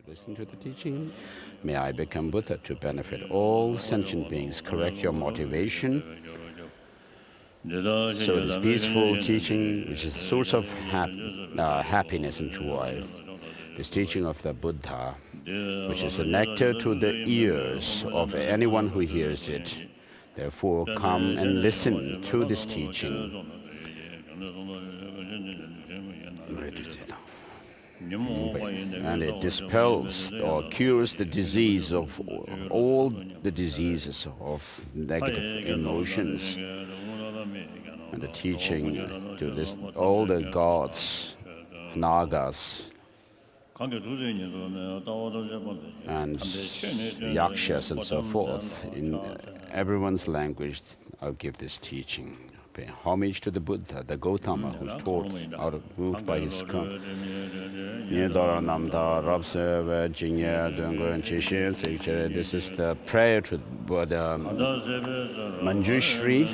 Listen to the teaching. May I become Buddha to benefit all sentient beings. Correct your motivation. So this peaceful teaching, which is a source of happiness and joy, this teaching of the Buddha, which is a nectar to the ears of anyone who hears it. Therefore, come and listen to this teaching. And it dispels or cures the disease of all the diseases of negative emotions. And the teaching to this, all the gods, Nagas, and yakshas and so forth. In everyone's language, I'll give this teaching. Pay homage to the Buddha, the Gautama, who's taught out of moved by his this is the prayer to Buddha Manjushri.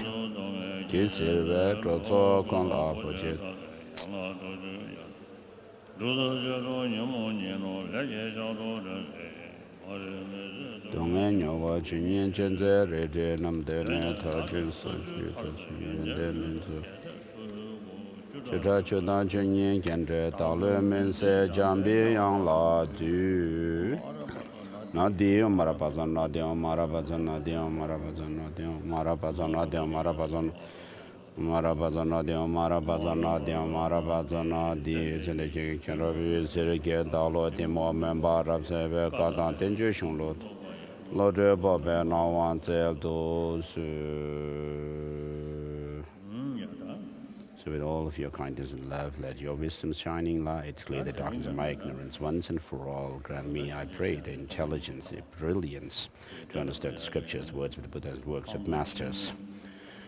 So with all of your kindness and love, let your wisdom's shining light clear the darkness of my ignorance once and for all. Grant me, I pray, the intelligence, the brilliance to understand the scriptures, words of the Buddha, and works of masters.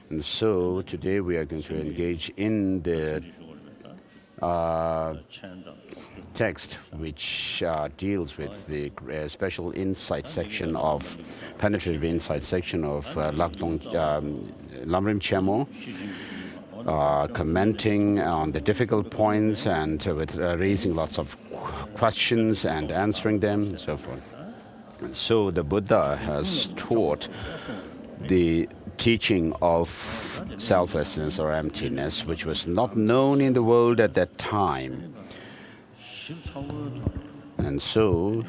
And so today we are going to engage in the text which deals with the special insight section of, penetrative insight section of Lamrim Chemo, commenting on the difficult points and with raising lots of questions and answering them and so forth. And so the Buddha has taught the teaching of selflessness or emptiness, which was not known in the world at that time. And so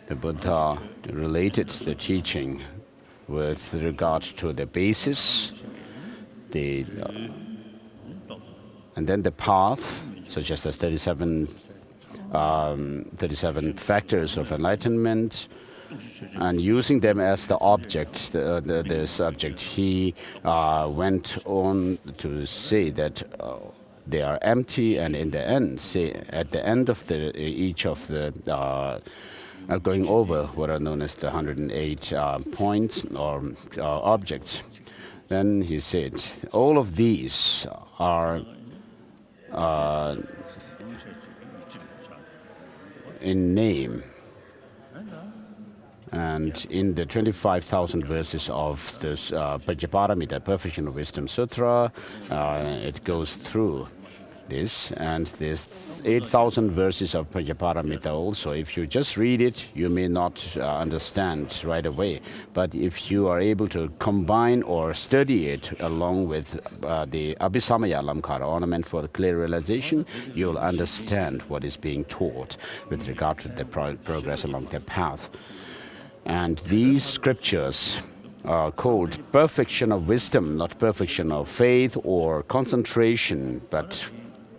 the Buddha related the teaching with regard to the basis, and then the path, such as the 37 factors of enlightenment, and using them as the object, the subject. He went on to say that they are empty, and in the end, at the end of each of the going over what are known as the 108 points or objects. Then he said, all of these are in name. And in the 25,000 verses of this Pajaparamita, Perfection of Wisdom Sutra, it goes through this, and there's 8,000 verses of Pajaparamita also. If you just read it, you may not understand right away. But if you are able to combine or study it along with the Abhisamaya Lamkara, ornament for clear realization, you'll understand what is being taught with regard to the progress along the path. And these scriptures are called perfection of wisdom, not perfection of faith or concentration, but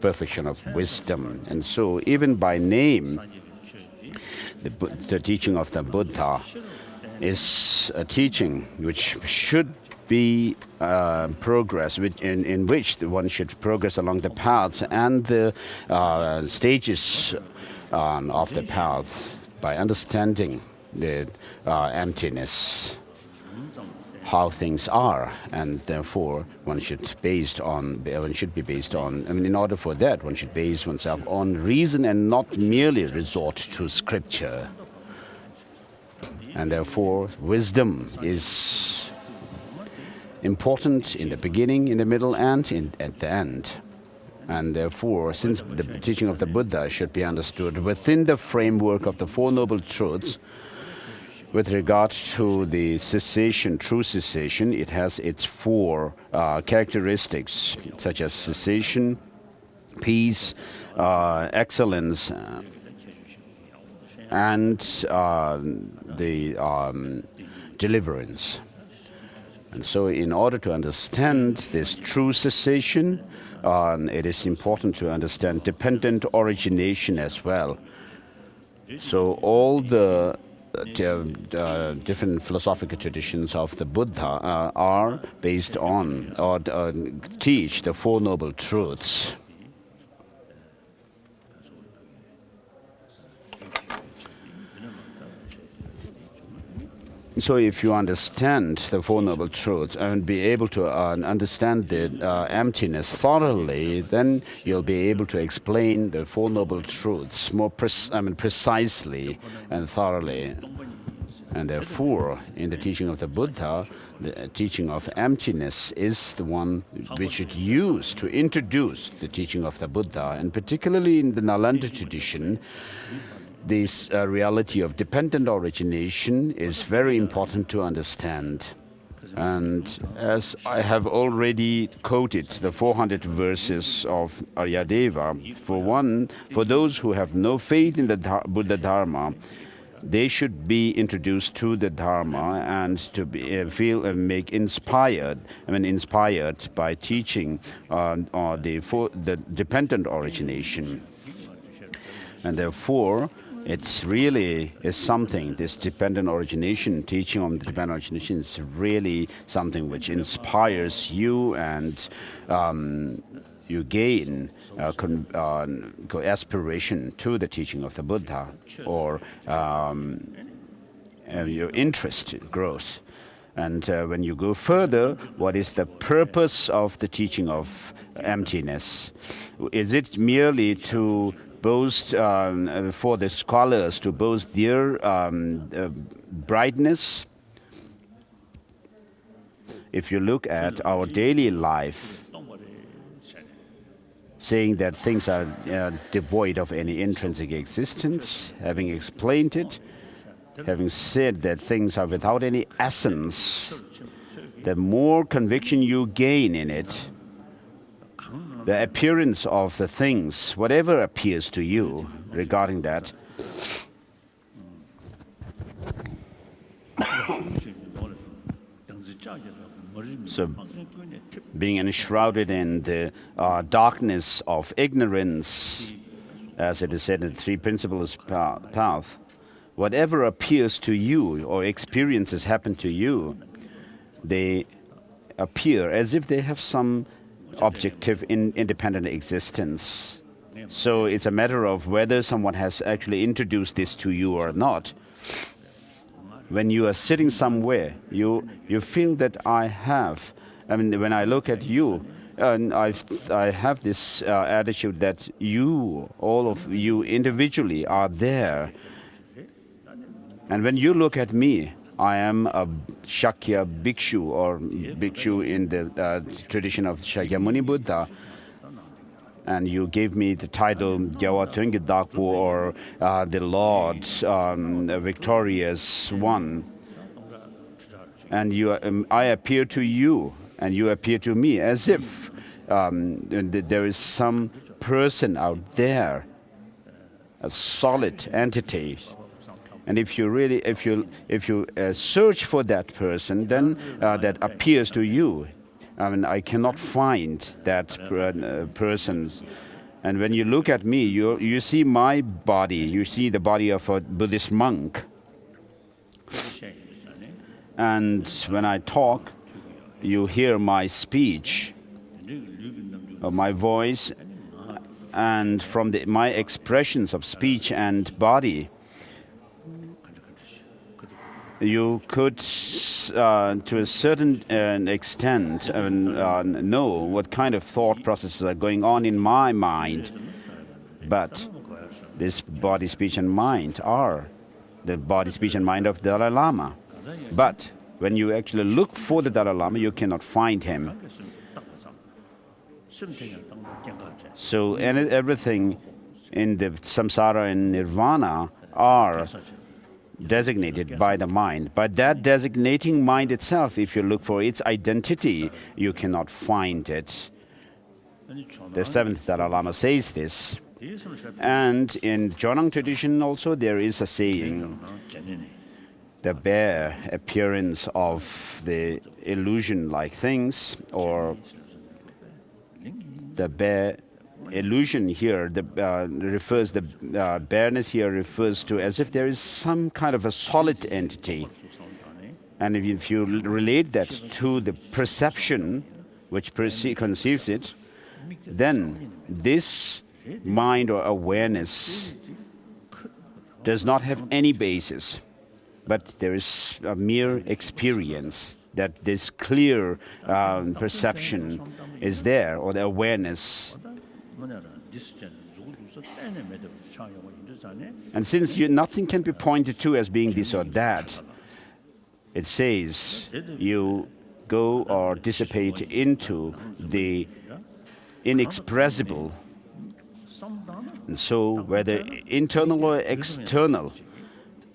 perfection of wisdom. And so even by name, the teaching of the Buddha is a teaching which should be progress, in which one should progress along the paths and the stages of the path by understanding the emptiness, how things are, and therefore one should be based on, in order for that, one should base oneself on reason and not merely resort to scripture. And therefore, wisdom is important in the beginning, in the middle, and at the end. And therefore, since the teaching of the Buddha should be understood within the framework of the Four Noble Truths, with regard to the cessation, true cessation, it has its four characteristics, such as cessation, peace, excellence, and the deliverance. And so in order to understand this true cessation, it is important to understand dependent origination as well. So all the different philosophical traditions of the Buddha are based on or teach the Four Noble Truths. So if you understand the Four Noble Truths and be able to understand the emptiness thoroughly, then you'll be able to explain the Four Noble Truths more precisely and thoroughly. And therefore, in the teaching of the Buddha, the teaching of emptiness is the one we should use to introduce the teaching of the Buddha. And particularly in the Nalanda tradition, this reality of dependent origination is very important to understand. And as I have already quoted the 400 verses of Aryadeva, for those who have no faith in the Buddha Dharma, they should be introduced to the Dharma and to make inspired by teaching the dependent origination. And therefore, it's really is something, this dependent origination, teaching on the dependent origination is really something which inspires you and you gain aspiration to the teaching of the Buddha, or your interest grows. And when you go further, what is the purpose of the teaching of emptiness? Is it merely to boast for the scholars to boast their brightness? If you look at our daily life, saying that things are devoid of any intrinsic existence, having explained it, having said that things are without any essence, the more conviction you gain in it, the appearance of the things, whatever appears to you regarding that, so being enshrouded in the darkness of ignorance, as it is said in the Three Principles Path, whatever appears to you or experiences happen to you, they appear as if they have some objective independent existence. So it's a matter of whether someone has actually introduced this to you or not. When you are sitting somewhere, you feel that when I look at you, and I have this attitude that all of you individually are there. And when you look at me, I am a Shakya Bhikshu, or Bhikshu in the tradition of Shakyamuni Buddha. And you gave me the title Gyawa Tönge Dakpo, or the Lord, the victorious one. And I appear to you, and you appear to me, as if there is some person out there, a solid entity. And if you search for that person, then that appears to you. I cannot find that person. And when you look at me, you see my body. You see the body of a Buddhist monk. And when I talk, you hear my speech, or my voice, and from my expressions of speech and body, you could, to a certain extent, know what kind of thought processes are going on in my mind. But this body, speech, and mind are the body, speech, and mind of the Dalai Lama. But when you actually look for the Dalai Lama, you cannot find him. So everything in the samsara and nirvana are designated by the mind. But that designating mind itself, if you look for its identity, you cannot find it. The seventh Dalai Lama says this. And in Jonang tradition also there is a saying, the bare appearance of the illusion-like things, or the bare illusion here, the bareness here refers to as if there is some kind of a solid entity. And if you relate that to the perception which conceives it, then this mind or awareness does not have any basis, but there is a mere experience that this clear perception is there, or the awareness. And since nothing can be pointed to as being this or that, it says you go or dissipate into the inexpressible. And so, whether internal or external,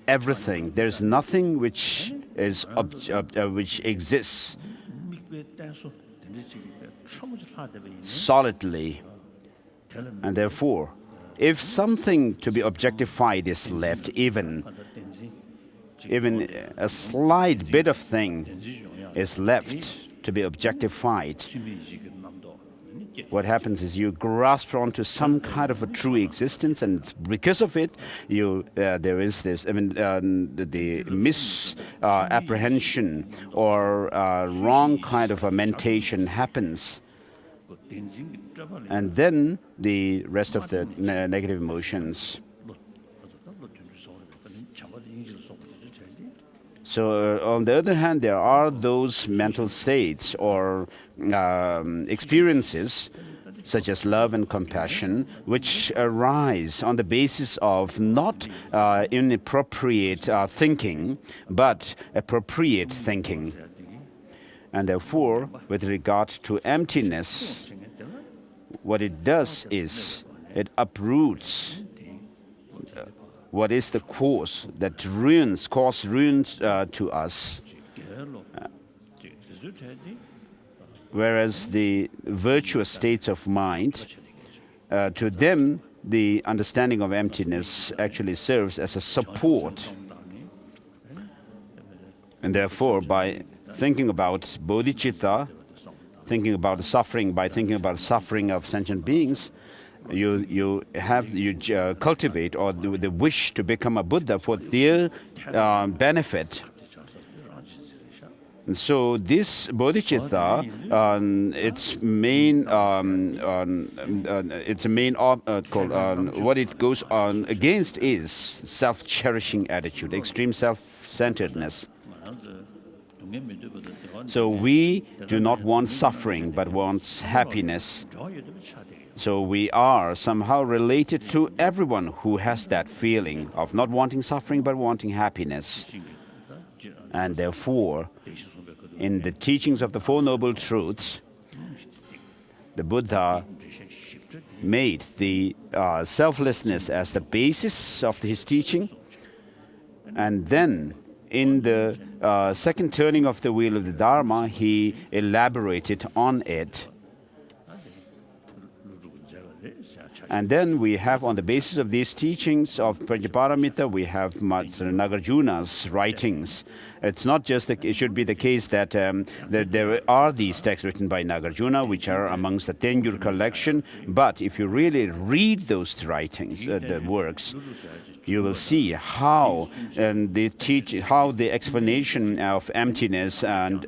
everything, there's nothing which is which exists solidly. And therefore, if something to be objectified is left, even a slight bit of thing is left to be objectified, what happens is you grasp onto some kind of a true existence, and because of it, there is this, the misapprehension or wrong kind of a mentation happens. And then the rest of the negative emotions. So on the other hand, there are those mental states or experiences such as love and compassion, which arise on the basis of not inappropriate thinking, but appropriate thinking. And therefore, with regard to emptiness, what it does is it uproots what is the cause that cause ruins to us. Whereas the virtuous states of mind, to them, the understanding of emptiness actually serves as a support. And therefore, by thinking about bodhicitta, thinking about the suffering, by thinking about the suffering of sentient beings, you cultivate or the wish to become a Buddha for their benefit. And so this bodhicitta, what it goes on against is self-cherishing attitude, extreme self-centeredness. So we do not want suffering, but want happiness. So we are somehow related to everyone who has that feeling of not wanting suffering, but wanting happiness. And therefore, in the teachings of the Four Noble Truths, the Buddha made the selflessness as the basis of his teaching. And then, in the second turning of the wheel of the Dharma, he elaborated on it. And then we have, on the basis of these teachings of Prajnaparamita, we have Nagarjuna's writings. It's not just it should be the case that there are these texts written by Nagarjuna, which are amongst the Tengyur collection. But if you really read those writings, the works, you will see how they teach, how the explanation of emptiness and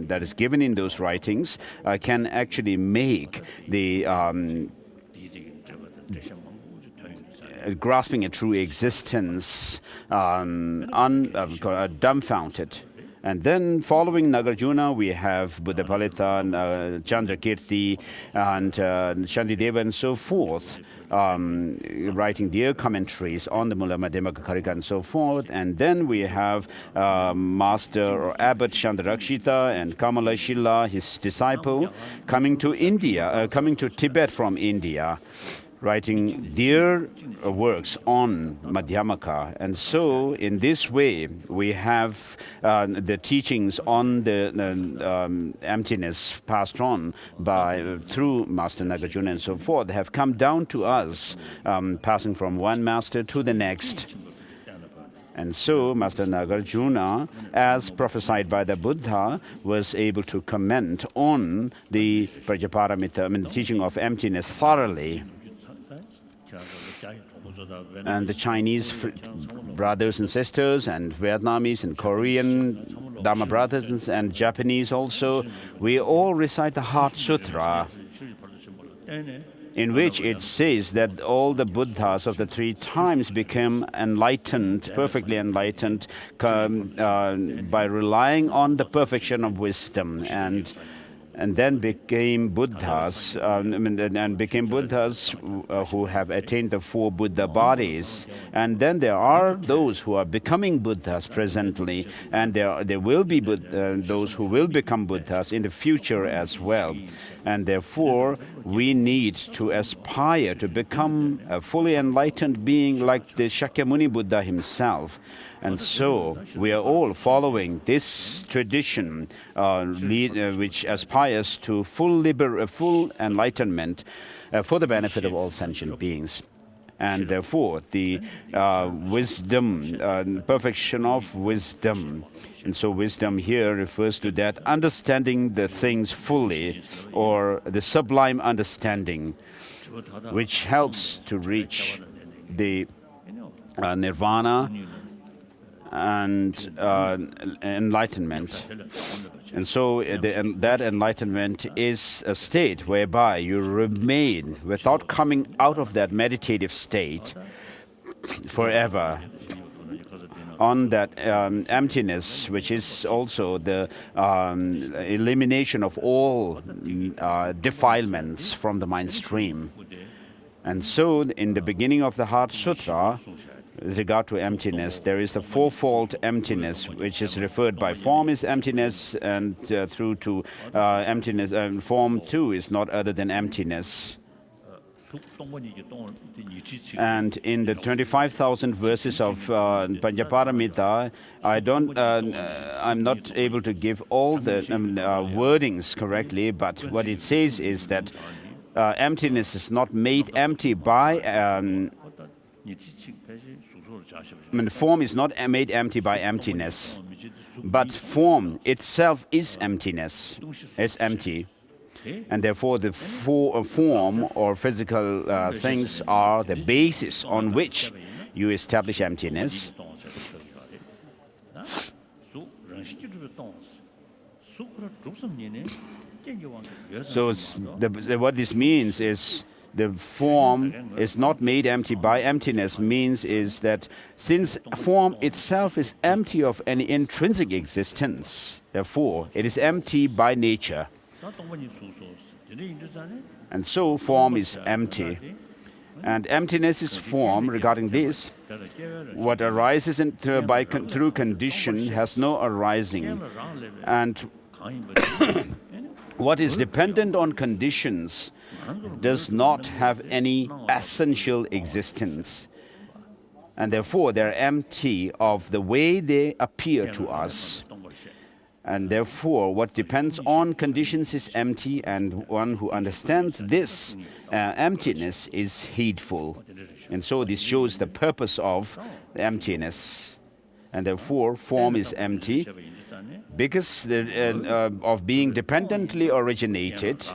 that is given in those writings can actually make the grasping a true existence dumbfounded. And then following Nagarjuna, we have Buddhapalita, Chandrakirti, and Shantideva, and so forth, writing their commentaries on the Mula Madhyamaka Karika and so forth. And then we have Master or Abbot Chandarakshita and Kamalashila, his disciple, coming to India, coming to Tibet from India, writing their works on Madhyamaka. And so in this way, we have the teachings on the emptiness passed on through Master Nagarjuna and so forth have come down to us, passing from one master to the next. And so Master Nagarjuna, as prophesied by the Buddha, was able to comment on the Prajaparamita, the teaching of emptiness thoroughly. And the Chinese brothers and sisters, and Vietnamese and Korean Dharma brothers and Japanese also, we all recite the Heart Sutra, in which it says that all the Buddhas of the three times became enlightened, perfectly enlightened, by relying on the perfection of wisdom, and then became Buddhas, who have attained the 4 Buddha bodies. And then there are those who are becoming Buddhas presently, and there will be those who will become Buddhas in the future as well. And therefore, we need to aspire to become a fully enlightened being like the Shakyamuni Buddha himself. And so we are all following this tradition, which aspires to full enlightenment for the benefit of all sentient beings. And therefore, the wisdom, perfection of wisdom. And so wisdom here refers to that understanding the things fully, or the sublime understanding, which helps to reach the nirvana and enlightenment. And so that enlightenment is a state whereby you remain without coming out of that meditative state forever on that emptiness, which is also the elimination of all defilements from the mind stream. And so in the beginning of the Heart Sutra, with regard to emptiness, there is the 4-fold emptiness, which is referred by form is emptiness, and through to emptiness, form too is not other than emptiness. And in the 25,000 verses of Panchaparamita, I'm not able to give all the wordings correctly, but what it says is that emptiness is not made empty by form is not made empty by emptiness, but form itself is emptiness, is empty. And therefore the form or physical things are the basis on which you establish emptiness. So what this means is the form is not made empty by emptiness, means is that since form itself is empty of any intrinsic existence, therefore it is empty by nature. And so form is empty. And emptiness is form. Regarding this, what arises through condition has no arising. And what is dependent on conditions does not have any essential existence. And therefore, they're empty of the way they appear to us. And therefore, what depends on conditions is empty, and one who understands this emptiness is heedful. And so this shows the purpose of emptiness. And therefore, form is empty because of being dependently originated,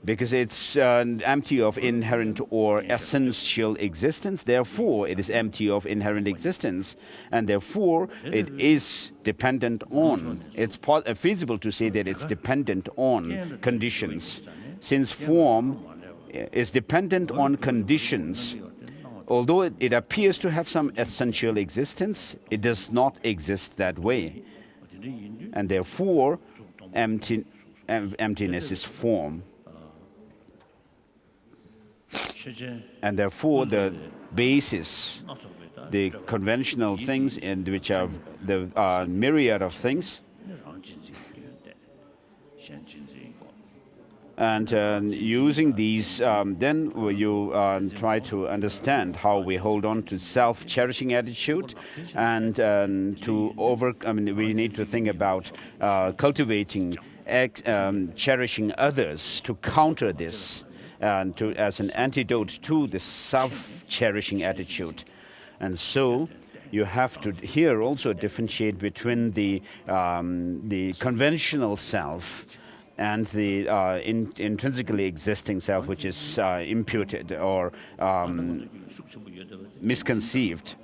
because it's empty of inherent or essential existence. Therefore, it is empty of inherent existence. And therefore, it is dependent on. It's feasible to say that it's dependent on conditions. Since form is dependent on conditions, although it appears to have some essential existence, it does not exist that way. And therefore, emptiness is form. And therefore, the basis, the conventional things, and which are the myriad of things, and using these, then you try to understand how we hold on to self-cherishing attitude, and we need to think about cultivating, cherishing others to counter this, and as an antidote to the self-cherishing attitude. And so you have to here also differentiate between the conventional self and the intrinsically existing self, which is imputed or misconceived.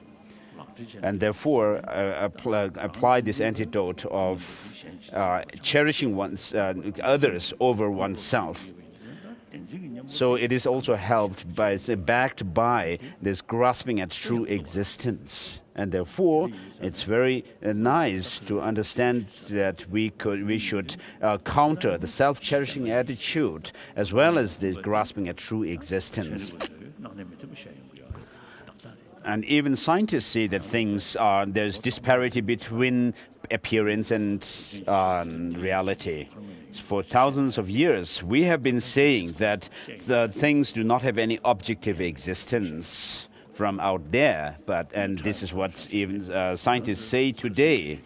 And therefore, apply this antidote of cherishing others over oneself. So it is also backed by this grasping at true existence. And therefore, it's very nice to understand that we should counter the self-cherishing attitude as well as the grasping at true existence. And even scientists say that there's disparity between appearance and reality. For thousands of years, we have been saying that the things do not have any objective existence from out there, and this is what even scientists say today.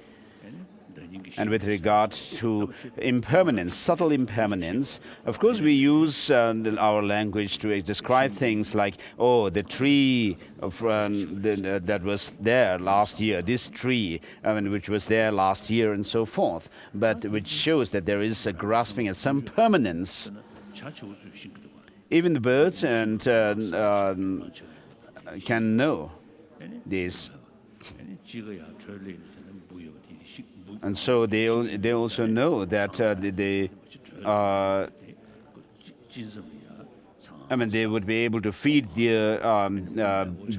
And with regard to impermanence, subtle impermanence, of course we use our language to describe things like, oh, the tree that was there last year, this tree which was there last year, and so forth, but which shows that there is a grasping at some permanence. Even the birds can know this. And so they also know that they would be able to feed their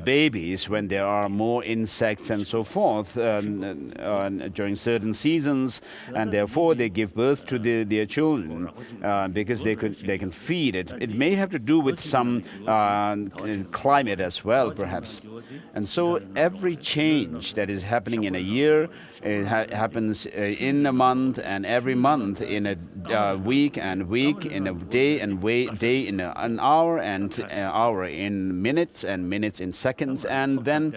babies when there are more insects and so forth during certain seasons, and therefore they give birth to their children because they can feed it. It may have to do with some climate as well, perhaps. And so every change that is happening in a year, it happens in a month, and every month in a week, and week in a day, and day in an hour, and hour in minutes, and minutes in seconds, and then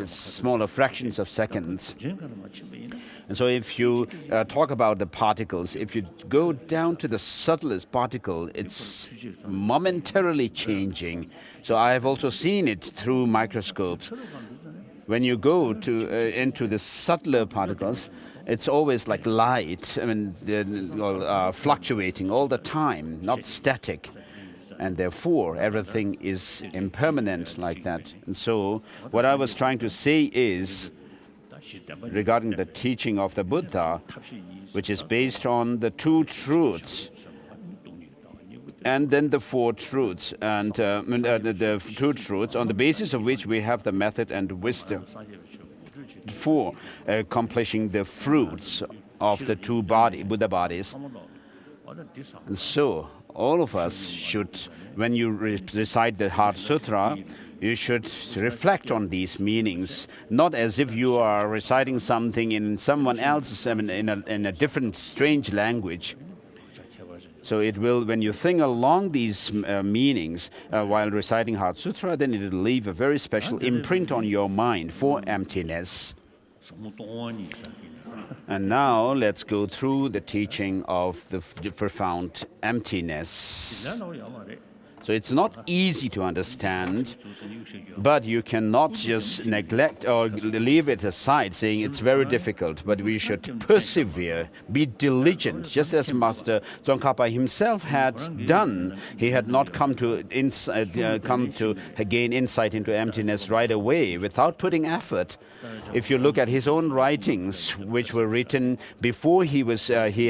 smaller fractions of seconds. And so if you talk about the particles, if you go down to the subtlest particle, it's momentarily changing. So I have also seen it through microscopes. When you go into the subtler particles, it's always like light, fluctuating all the time, not static. And therefore, everything is impermanent like that. And so what I was trying to say is, regarding the teaching of the Buddha, which is based on the two truths, and then the four truths, and the two truths, on the basis of which we have the method and wisdom for accomplishing the fruits of the two Buddha bodies. And so, all of us should, when you recite the Heart Sutra, you should reflect on these meanings, not as if you are reciting something in someone else's, in a different, strange language. So it will, when you think along these meanings while reciting Heart Sutra, then it will leave a very special imprint on your mind for emptiness. And now let's go through the teaching of the profound emptiness. So it's not easy to understand, but you cannot just neglect or leave it aside, saying it's very difficult, but we should persevere, be diligent, just as Master Tsongkhapa himself had done. He had not come to gain insight into emptiness right away without putting effort. If you look at his own writings, which were written before he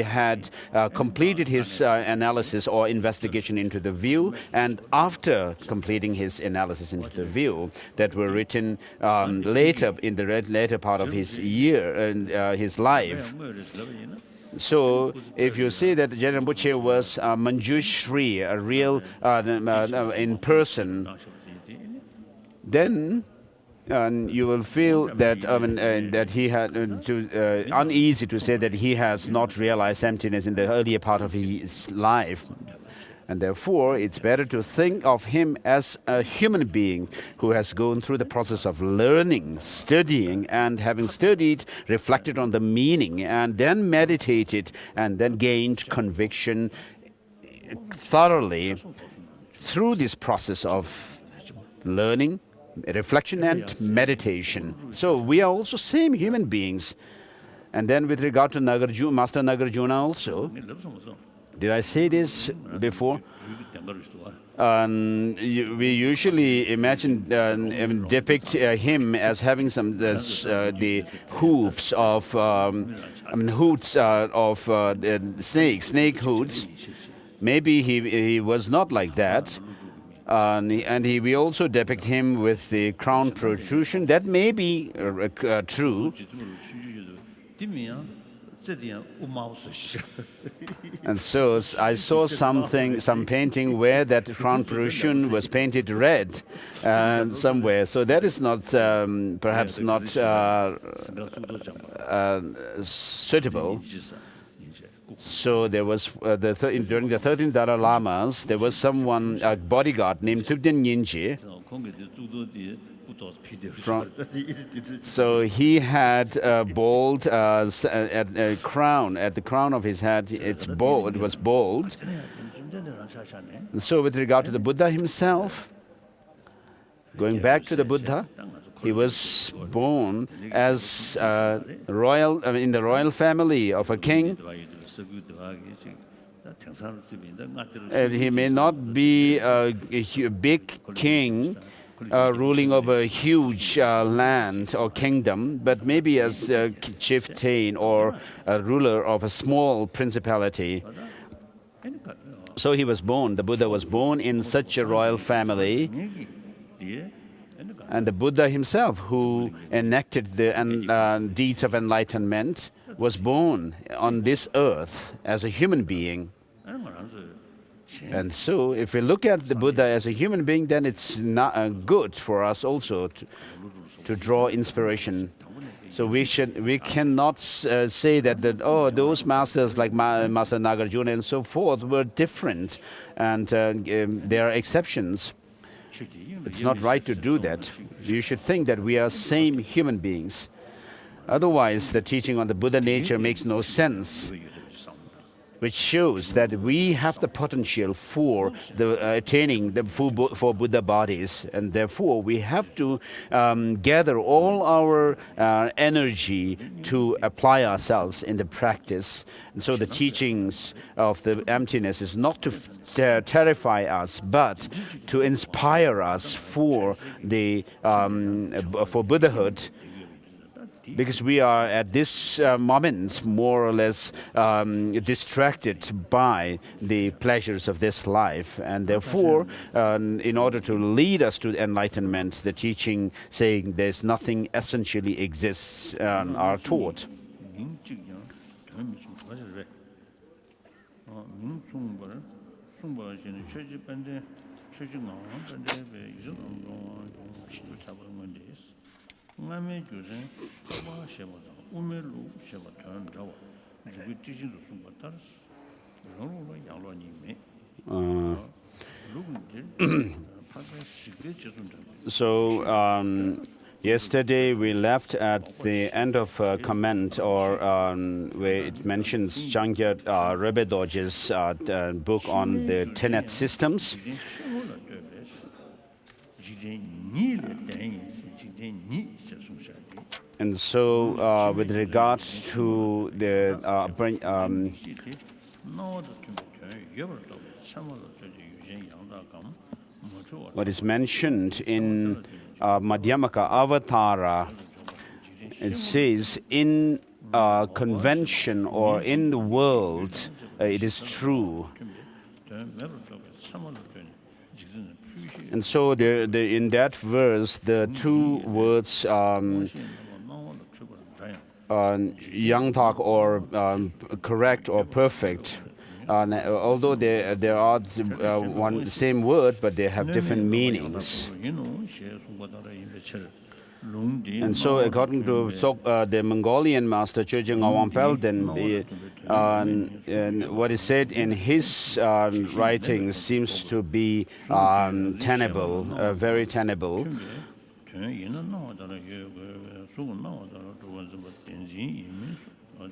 had completed his analysis or investigation into the view, And after completing his analysis into the view that were written later in the later part of his his life. So, if you see that Jangchup Lamrim was Manjushri, a real in person, then you will feel that that he had uneasy to say that he has not realized emptiness in the earlier part of his life. And therefore, it's better to think of him as a human being who has gone through the process of learning, studying, and having studied, reflected on the meaning, and then meditated, and then gained conviction thoroughly through this process of learning, reflection, and meditation. So we are also same human beings. And then with regard to Master Nagarjuna also, did I say this before? We usually imagine, depict him as having some the hoofs of hoots of snake hoots. Maybe he was not like that. We also depict him with the crown protrusion. That may be true. And so I saw some painting where that crown protrusion was painted red somewhere. So that is not perhaps not suitable. So there was during the 13th Dalai Lamas, there was someone, a bodyguard named Tubden Nyingje. So he had a bald crown at the crown of his head. It was bald. So with regard to the Buddha himself, going back to the Buddha, he was born as royal in the royal family of a king. He may not be a big king ruling over a huge land or kingdom, but maybe as a chieftain or a ruler of a small principality. So he was born, the Buddha was born in such a royal family. And the Buddha himself, who enacted the deeds of enlightenment, was born on this earth as a human being. And so, if we look at the Buddha as a human being, then it's not good for us also to draw inspiration. So we cannot say that those masters like Master Nagarjuna and so forth were different, and there are exceptions. It's not right to do that. You should think that we are same human beings. Otherwise, the teaching on the Buddha nature makes no sense, which shows that we have the potential for attaining the for Buddha bodies, and therefore we have to gather all our energy to apply ourselves in the practice. And so the teachings of the emptiness is not to terrify us, but to inspire us for the for Buddhahood. Because we are at this moment more or less distracted by the pleasures of this life, and therefore in order to lead us to enlightenment, the teaching saying there's nothing essentially exists are taught. So yesterday we left at the end of a comment, or where it mentions Jangchup Rinpoche's book on the tenet systems. And so, with regard to the what is mentioned in Madhyamaka Avatara, it says, in convention or in the world, it is true. And so in that verse, the two words Yangtak or correct or perfect, although they are one same word, but they have different meanings. And so, according to the Mongolian master Chögyeng Ngawang then what is said in his writings seems to be tenable, very tenable.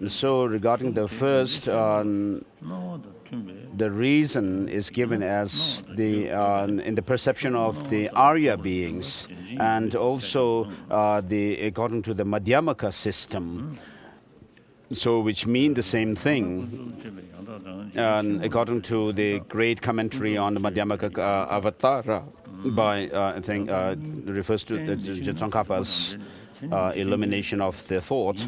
So, regarding the first, the reason is given as in the perception of the Arya beings, and also according to the Madhyamaka system, so which mean the same thing. According to the great commentary on the Madhyamaka Avatara, by I think refers to Tsongkhapa's illumination of the thought.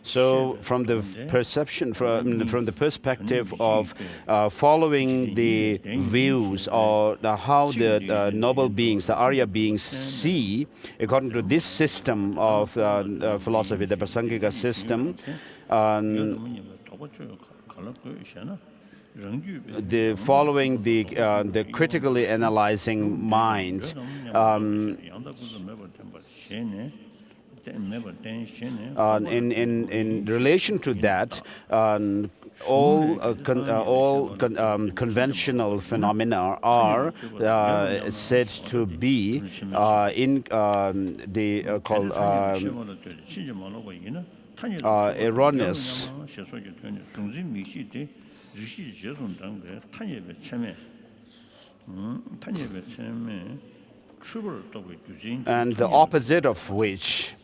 So, from the perception, from the perspective of following the views or how the noble beings, the Arya beings, see, according to this system of philosophy, the Prasangika system, following the critically analyzing mind, in relation to that, all conventional phenomena are said to be called erroneous. And the opposite of which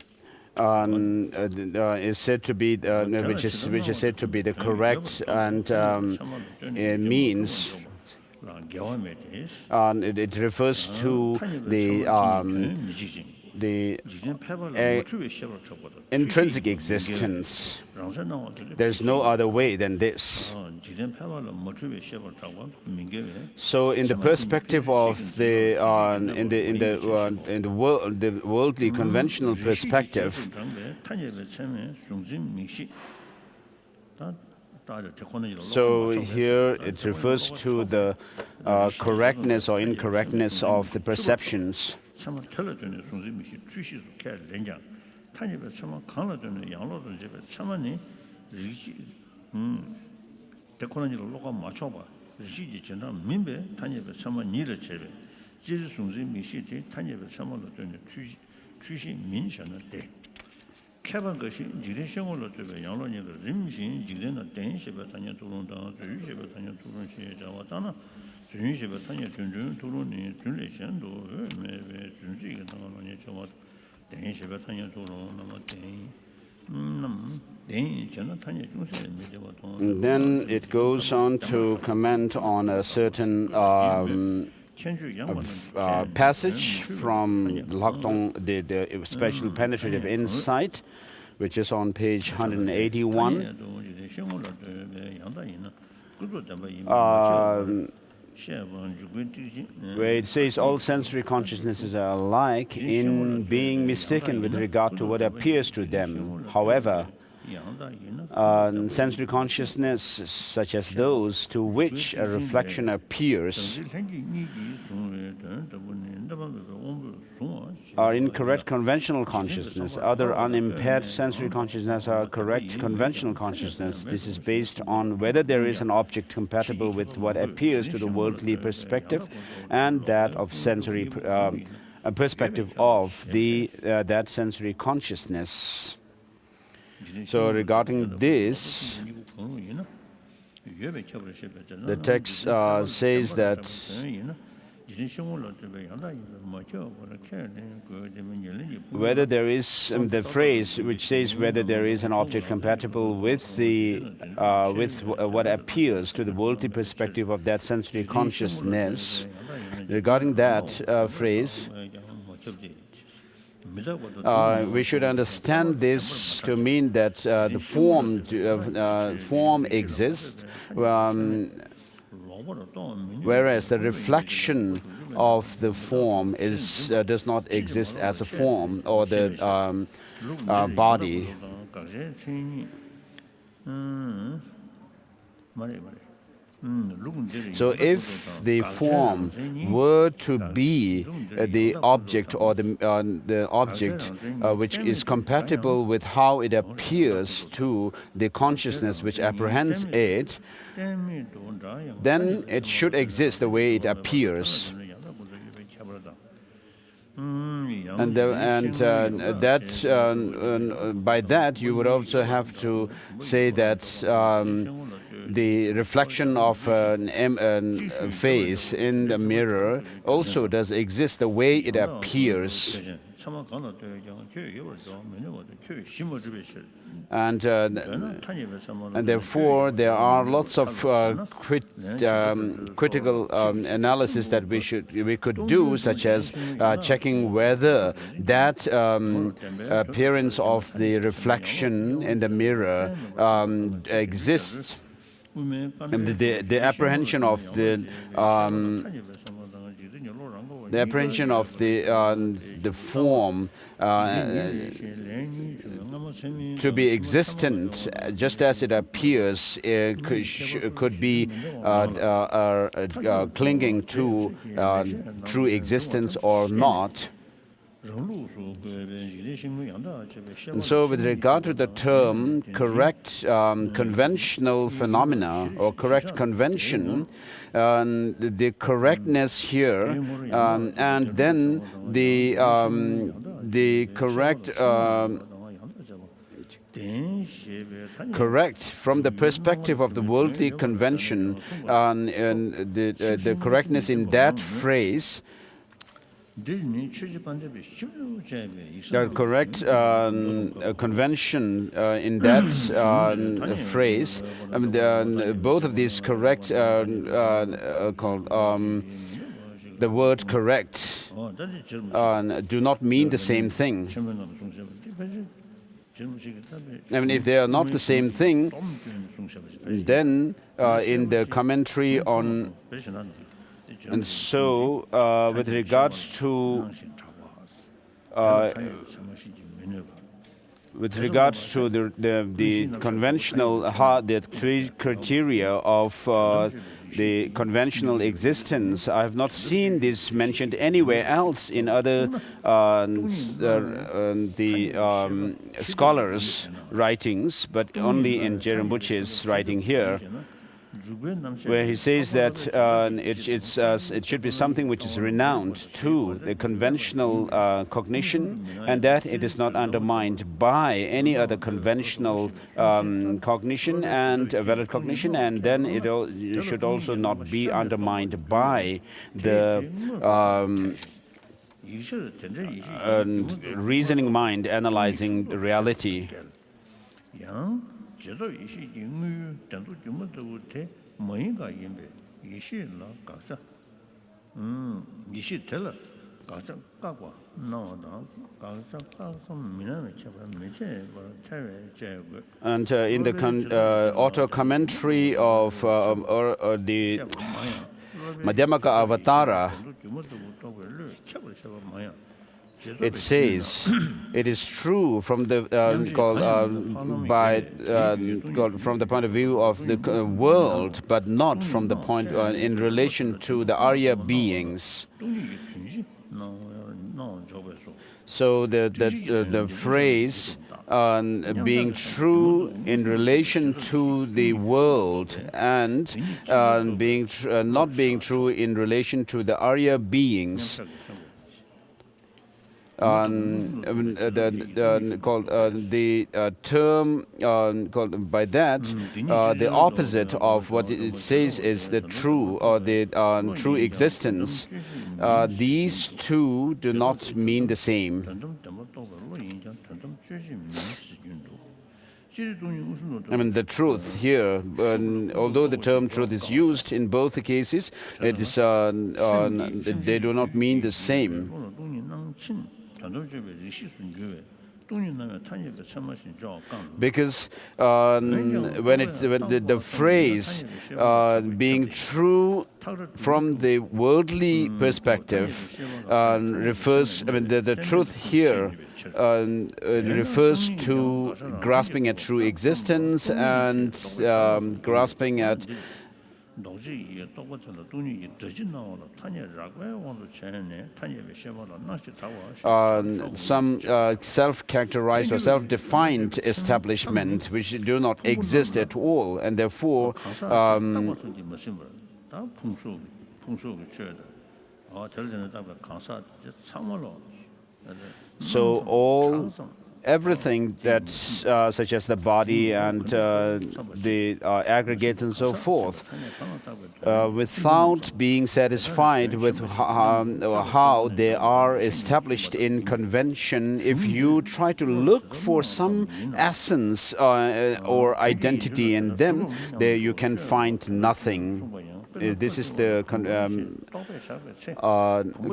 is said to be, which is said to be the correct, and it means it refers to the intrinsic existence. There's no other way than this. So, in the perspective of the worldly conventional perspective, so here it refers to the correctness or incorrectness of the perceptions. Then it goes on to comment on a certain passage from Lakdong, the special penetrative insight, which is on page 181. Where it says all sensory consciousnesses are alike in being mistaken with regard to what appears to them. However, sensory consciousness, such as those to which a reflection appears, are incorrect conventional consciousness. Other unimpaired sensory consciousness are correct conventional consciousness. This is based on whether there is an object compatible with what appears to the worldly perspective and that of sensory perspective of that sensory consciousness. So, regarding this, the text says that whether there is the phrase which says whether there is an object compatible with what appears to the worldly perspective of that sensory consciousness. Regarding that phrase, we should understand this to mean that the form exists, whereas the reflection of the form does not exist as a form, or the body. So if the form were to be the object, or the object which is compatible with how it appears to the consciousness which apprehends it, then it should exist the way it appears. And by that you would also have to say that the reflection of a face in the mirror also does exist the way it appears. And therefore, there are lots of critical analysis that we could do, such as checking whether that appearance of the reflection in the mirror exists. And the apprehension of the form to be existent, just as it appears, could be clinging to true existence or not. And so with regard to the term correct conventional phenomena or correct convention, the correctness here, and then the correct from the perspective of the worldly convention, and the correctness in that phrase, the correct convention in that phrase, both of these correct called the word correct do not mean the same thing. I mean, if they are not the same thing, then in the commentary on. And so, with regards to the conventional, the three criteria of the conventional existence, I have not seen this mentioned anywhere else in other scholars' writings, but only in Rinpoche's writing here, where he says that it should be something which is renowned to the conventional cognition, and that it is not undermined by any other conventional cognition and valid cognition, and then it should also not be undermined by the reasoning mind analyzing reality. And in the auto commentary of the Madhyamaka Avatara, it says, it is true from the from the point of view of the world, but not from the point in relation to the Arya beings. So the phrase being true in relation to the world and not being true in relation to the Arya beings. The term called by that, the opposite of what it says is the true or the true existence. These two do not mean the same. I mean, the truth here, although the term truth is used in both the cases, it is, they do not mean the same. Because when the phrase being true from the worldly perspective refers, I mean, the truth here refers to grasping at true existence and grasping at some self-characterized or self-defined establishment which do not exist at all, and therefore so everything that's such as the body and the aggregates and so forth, without being satisfied with how they are established in convention, if you try to look for some essence or identity in them, there you can find nothing. This is the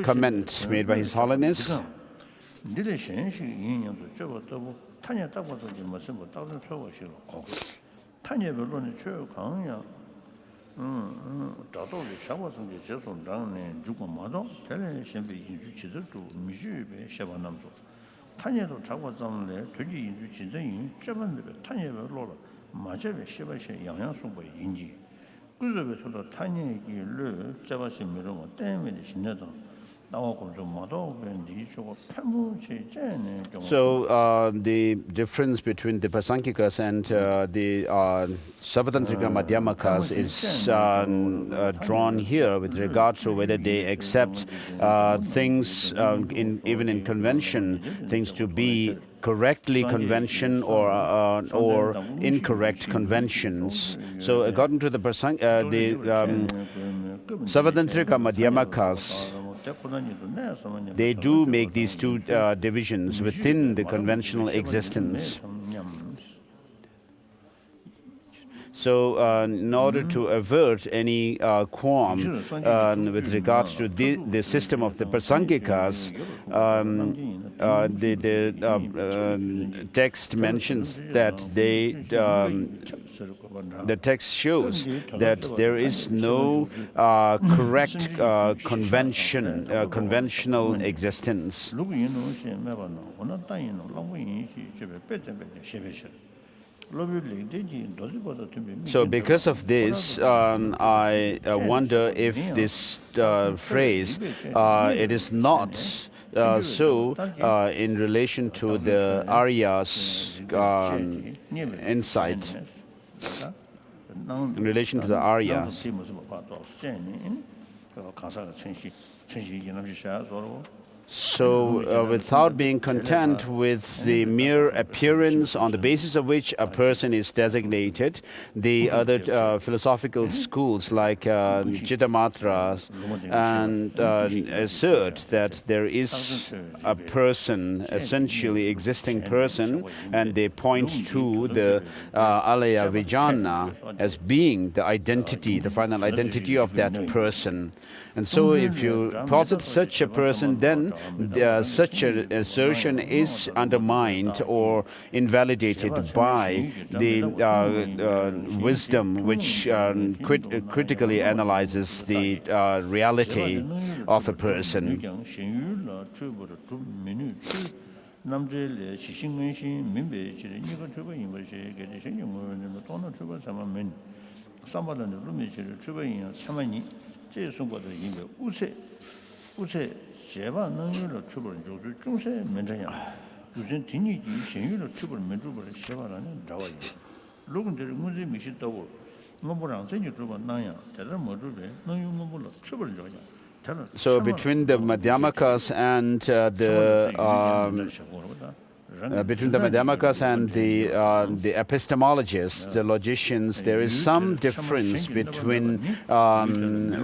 comment made by His Holiness. So the difference between the Pasankikas and the Savatantrika Madhyamakas is drawn here with regard to whether they accept things, even in convention, things to be correctly convention or incorrect conventions. So according to the Savatantrika Madhyamakas, they do make these two divisions within the conventional existence. So in order to avert any qualm with regards to the system of the Prasangikas, the text mentions that the text shows that there is no correct conventional existence. So because of this, I wonder if this phrase, it is not so in relation to the Arya's insight, in relation to the Aryas. So without being content with the mere appearance on the basis of which a person is designated, the other philosophical schools like Chittamatra and assert that there is a person, essentially existing person, and they point to the Alaya Vijnana as being the identity, the final identity of that person. And so if you posit such a person, then such an assertion is undermined or invalidated by the wisdom which critically analyzes the reality of a person. So between the Madhyamakas and the epistemologists, the logicians, there is some difference between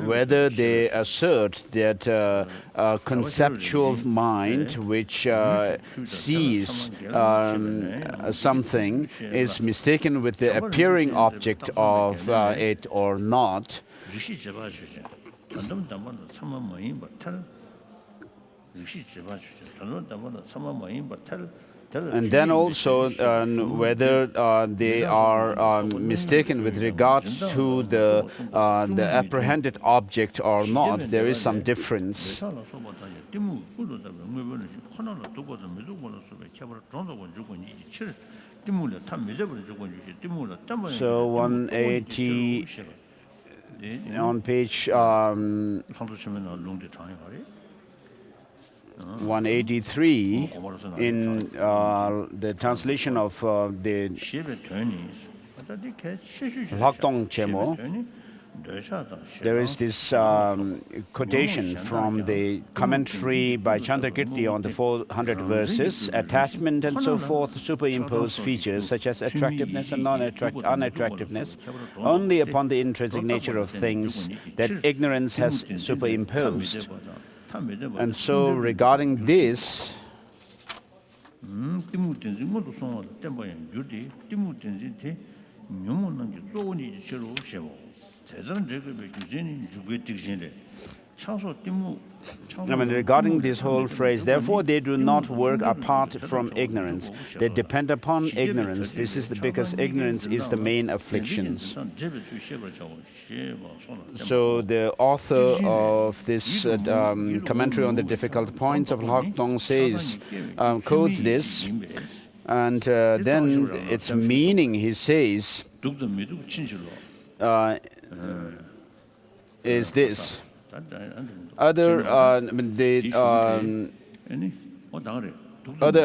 whether they assert that a conceptual mind which sees something is mistaken with the appearing object of it or not. And then also whether they are mistaken with regards to the apprehended object or not, there is some difference. So 180 on page 183 in the translation of the Lakdong Chemo, there is this quotation from the commentary by Chandrakirti on the 400 verses. Attachment and so forth superimpose features such as attractiveness and unattractiveness only upon the intrinsic nature of things that ignorance has superimposed. And so regarding this, regarding this whole phrase, therefore they do not work apart from ignorance. They depend upon ignorance. This is because ignorance is the main affliction. So the author of this commentary on the difficult points of Lakdong says, quotes this, and then its meaning, he says, is this. Other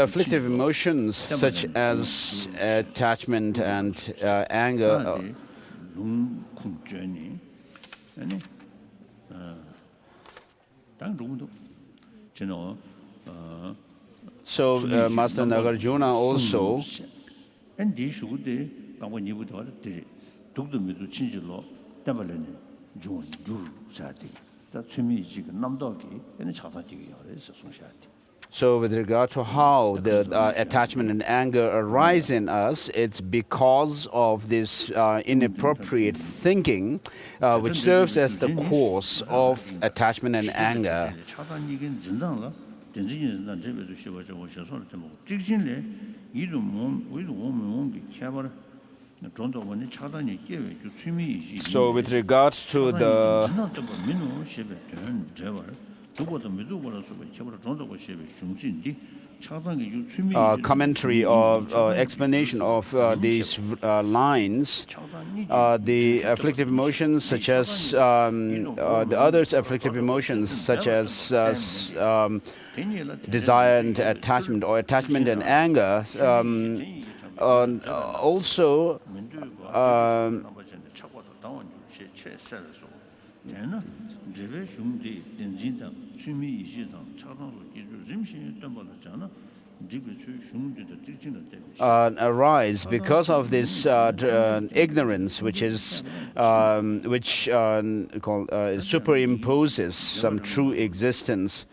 afflictive emotions such as attachment and anger so Master Nagarjuna also so with regard to how the attachment and anger arise in us, it's because of this inappropriate thinking, which serves as the cause of attachment and anger. So with regard to the commentary or explanation of these lines, the afflictive emotions such as the other afflictive emotions such as desire and attachment or attachment and anger also arise because of this ignorance, which is superimposes some true existence.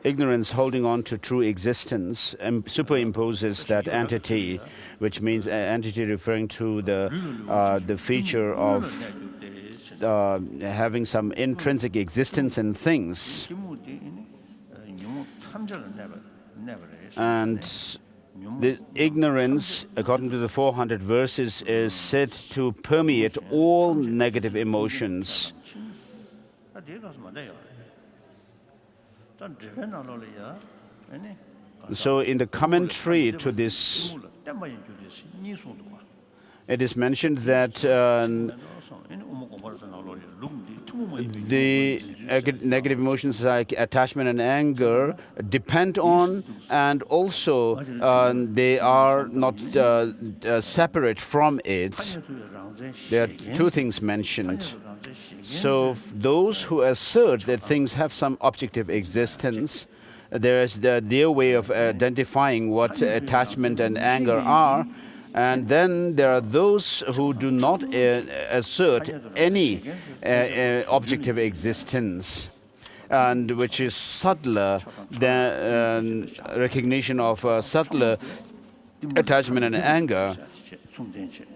Ignorance holding on to true existence superimposes that entity, which means entity referring to the feature of having some intrinsic existence in things. And the ignorance, according to the 400 verses, is said to permeate all negative emotions. So in the commentary to this, it is mentioned that the negative emotions like attachment and anger depend on, and also they are not separate from it. There are two things mentioned. So those who assert that things have some objective existence, there is their way of identifying what attachment and anger are. And then there are those who do not assert any objective existence, and which is subtler than recognition of subtler attachment and anger.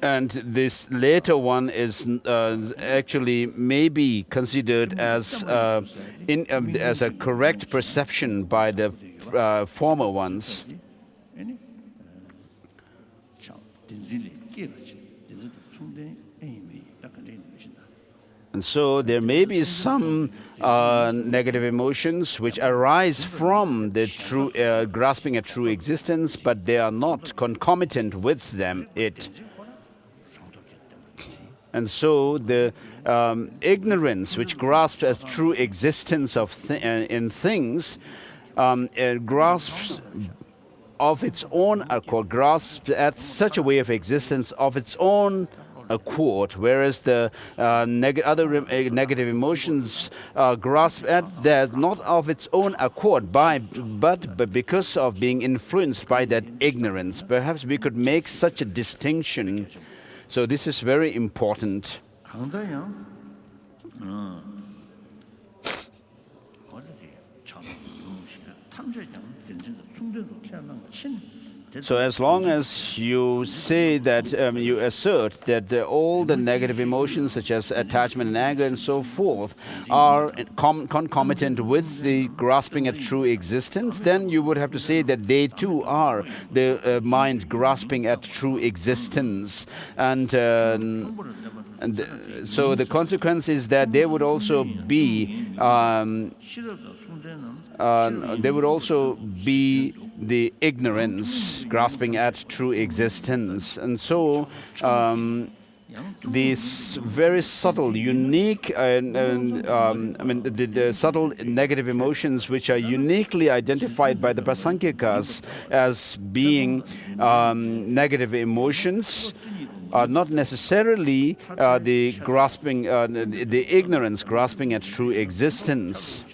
And this later one is actually maybe considered as a correct perception by the former ones. And so there may be some negative emotions which arise from the true grasping at true existence, but they are not concomitant with it. And so the ignorance which grasps as true existence in things grasps of its own accord, grasps at such a way of existence of its own accord, whereas the other negative emotions grasp at that not of its own accord, but because of being influenced by that ignorance. Perhaps we could make such a distinction. So this is very important. So as long as you say that, you assert that all the negative emotions such as attachment and anger and so forth are concomitant with the grasping at true existence, then you would have to say that they too are the mind grasping at true existence. And so the consequence is that there would also be the ignorance grasping at true existence. And so these very subtle, unique, the subtle negative emotions which are uniquely identified by the Pasankikas as being negative emotions are not necessarily the grasping, the ignorance grasping at true existence.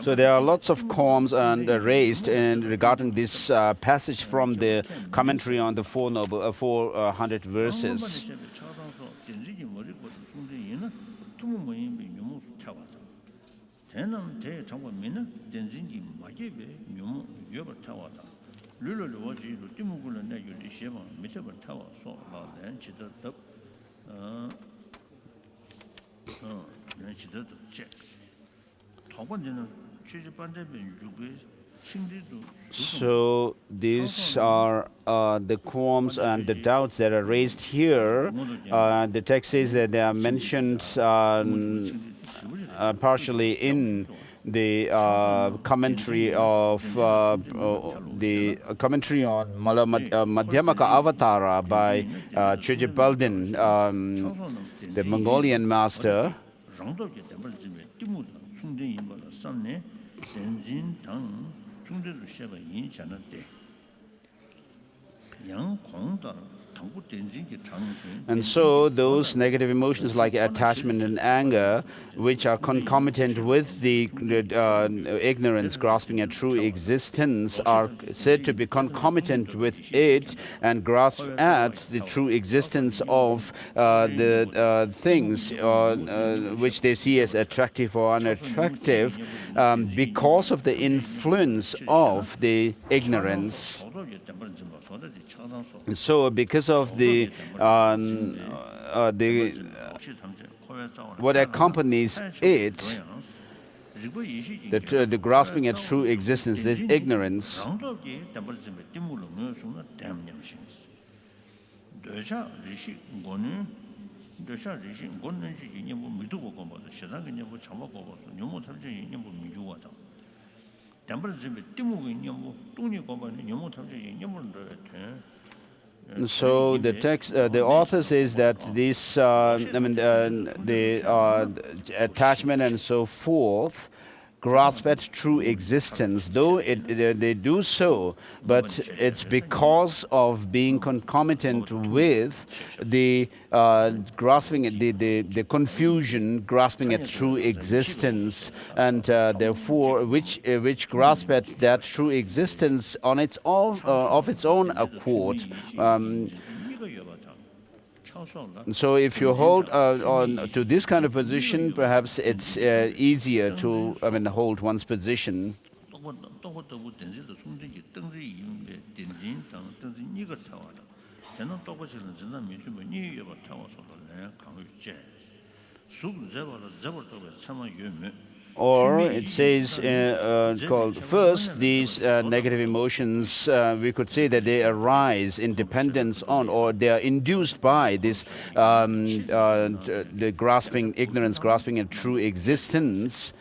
So there are lots of poems raised regarding this passage from the commentary on the 400 verses. So these are the qualms and the doubts that are raised here. The text says that they are mentioned partially in the commentary of the commentary on Madhyamaka Avatara by Choje Baldin, the Mongolian master. And so those negative emotions like attachment and anger, which are concomitant with the ignorance grasping at true existence, are said to be concomitant with it and grasp at the true existence of the things which they see as attractive or unattractive because of the influence of the ignorance. So because of what accompanies it, the grasping at true existence, the ignorance, so the text, the author says that this, the attachment and so forth grasp at true existence, though they do so, but it's because of being concomitant with the grasping at the confusion, grasping at true existence, and therefore which grasp at that true existence on its own of its own accord. So if you hold on to this kind of position, perhaps it's easier to hold one's position. Or it says, called first, these negative emotions, we could say that they arise in dependence on, or they are induced by this, the grasping, ignorance, grasping at true existence.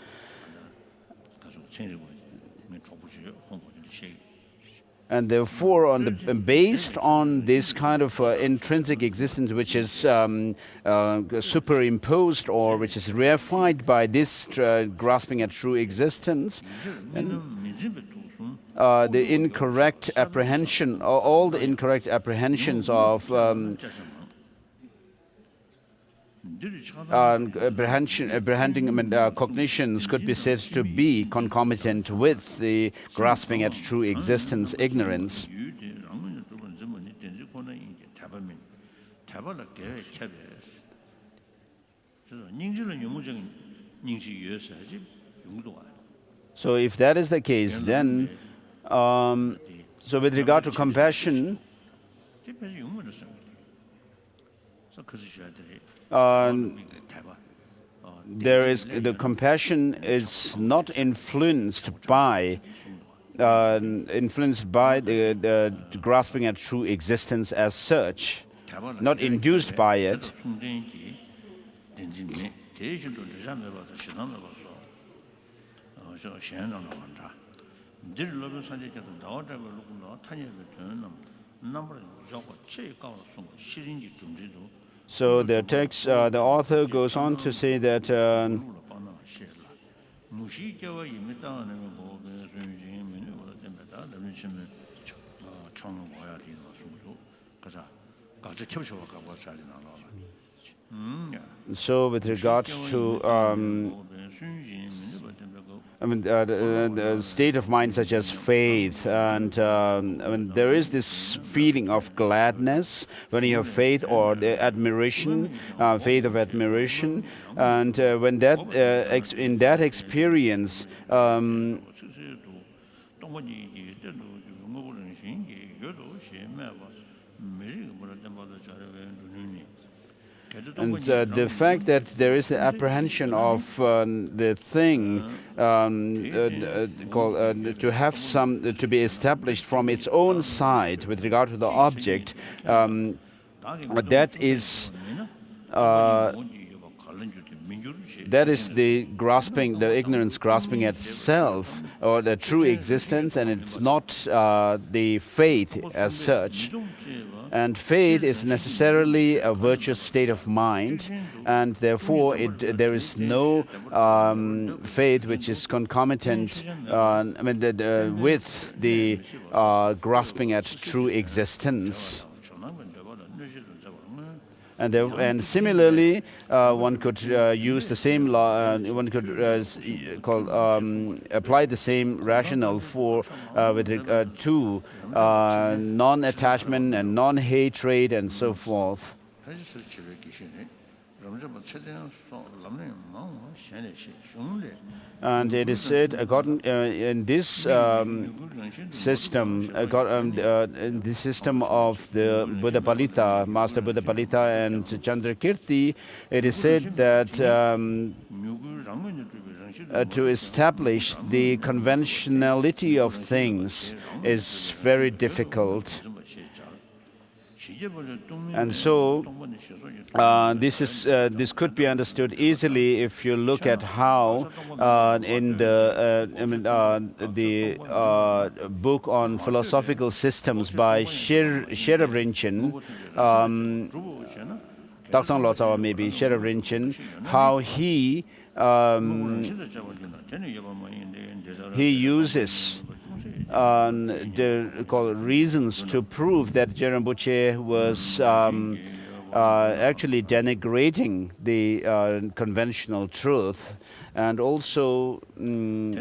And therefore, based on this kind of intrinsic existence, which is superimposed or which is reified by this grasping at true existence, the incorrect apprehension, all the incorrect apprehensions of cognitions could be said to be concomitant with the grasping at true existence, ignorance. So if that is the case, then, so with regard to compassion, the compassion is not influenced by the grasping at true existence as such, not induced by it. So the text, the author goes on to say that so with regard to the state of mind such as faith, and there is this feeling of gladness when you have faith, or the admiration, faith of admiration, and when that in that experience, and the fact that there is the apprehension of the thing called to have some to be established from its own side with regard to the object, that is the grasping, the ignorance grasping at self, or the true existence, and it's not the faith as such. And faith is necessarily a virtuous state of mind, and therefore there is no faith which is concomitant with the grasping at true existence. And similarly, one could use the same law. One could apply the same rationale for to non-attachment and non-hatred and so forth. And it is said, in this system, in the system of the Buddha Palita, Master Buddha Palita and Chandrakirti, it is said that to establish the conventionality of things is very difficult. And so this could be understood easily if you look at how in the book on philosophical systems by Sherab Rinchen, Daksang Lotsawa maybe, Sherab Rinchen, how he uses reasons to prove that Rinpoche was actually denigrating the conventional truth, and also in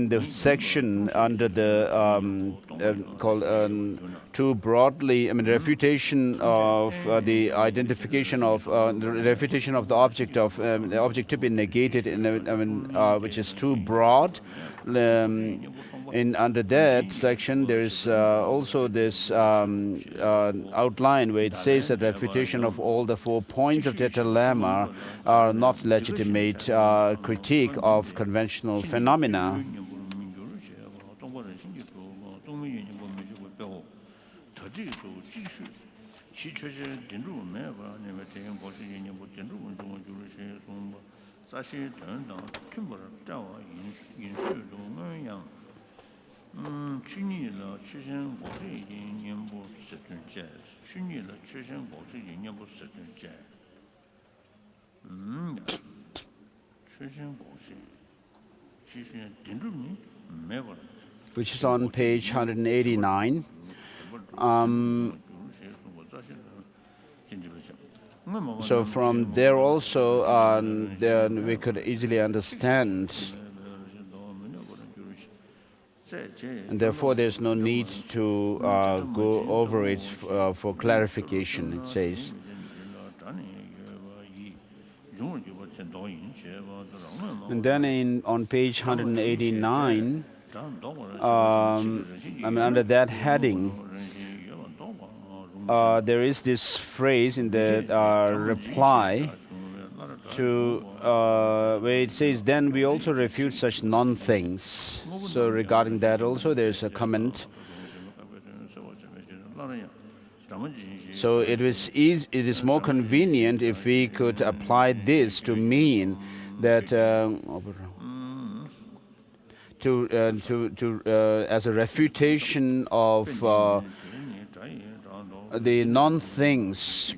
the section under the called too broadly. I mean, refutation of the identification of the refutation of the object to be negated in which is too broad. Under that section, there is also this outline where it says that refutation of all the 4 points of Dalai Lama are not legitimate critique of conventional phenomena. Which is on page 189. So from there also, then we could easily understand, and therefore there's no need to go over it for clarification, it says. And then on page 189, under that heading, there is this phrase in the reply to where it says, then we also refute such non-things. So regarding that also there's a comment. So it is more convenient if we could apply this to mean that as a refutation of the non-things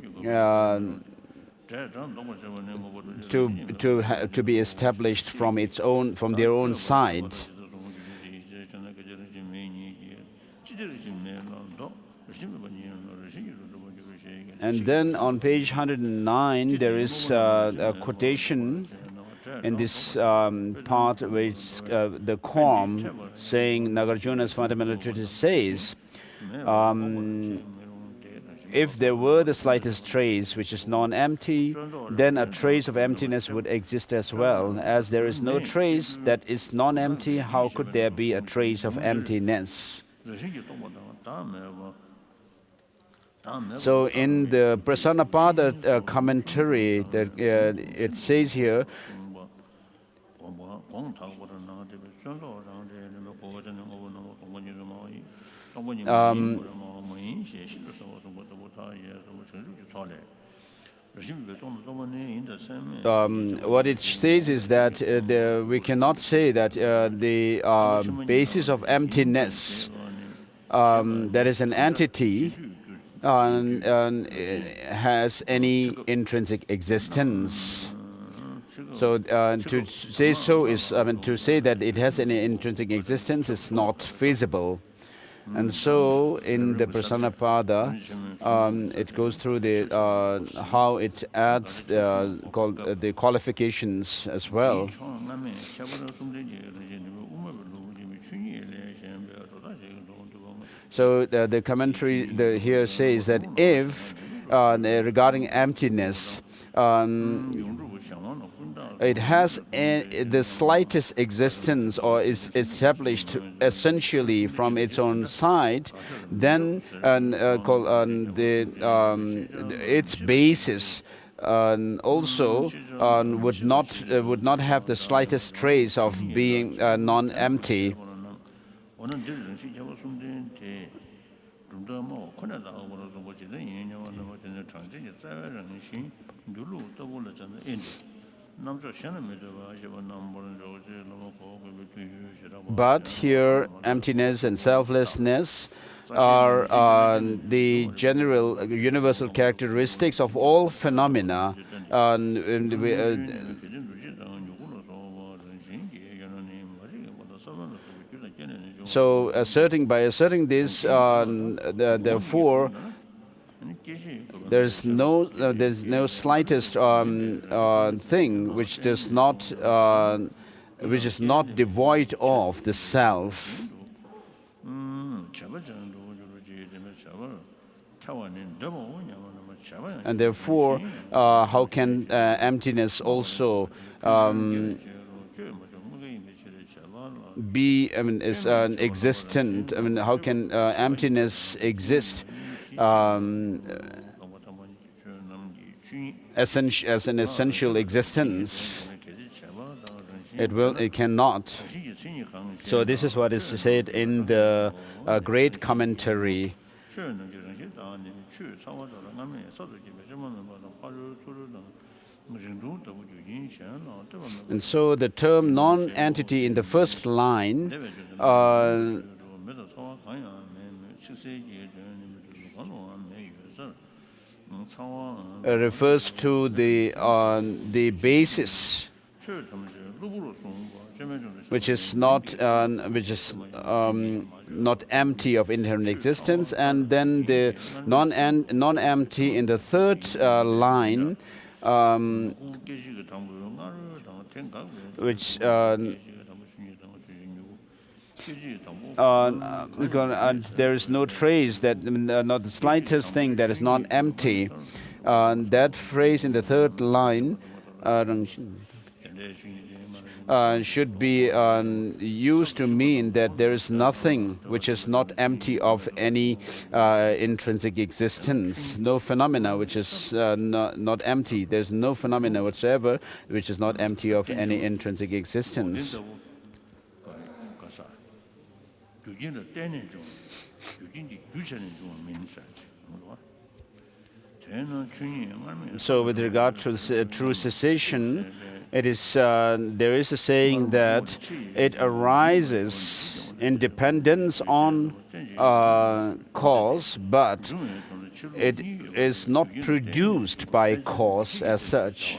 to be established from their own side. And then on page 109, there is a quotation in this part which the Quam, saying Nagarjuna's fundamental treatise says, if there were the slightest trace which is non-empty, then a trace of emptiness would exist as well. As there is no trace that is non-empty, how could there be a trace of emptiness? So in the Prasanapada commentary, it says here, what it says is that we cannot say that the basis of emptiness, that is an entity, has any intrinsic existence. So to say so is, to say that it has any intrinsic existence is not feasible. And so in the Prasanapada, it goes through how it adds the qualifications as well. So the commentary here says that if, regarding emptiness, it has the slightest existence or is established essentially from its own side, then its basis also would not have the slightest trace of being non-empty. But here, emptiness and selflessness are the general, universal characteristics of all phenomena. So, by asserting this, therefore, there's no slightest thing which is not devoid of the self. And therefore, how can emptiness also be, is existent? How can emptiness exist as an essential existence? It cannot. So this is what is said in the great commentary. And so the term non-entity in the first line refers to the basis, which is not empty of inherent existence, and then the non-empty in the third line, which there is no trace, that not the slightest thing that is not empty. That phrase in the third line should be used to mean that there is nothing which is not empty of any intrinsic existence. No phenomena which is not empty. There's no phenomena whatsoever which is not empty of any intrinsic existence. So with regard to true cessation, it is there is a saying that it arises in dependence on cause, but it is not produced by cause as such.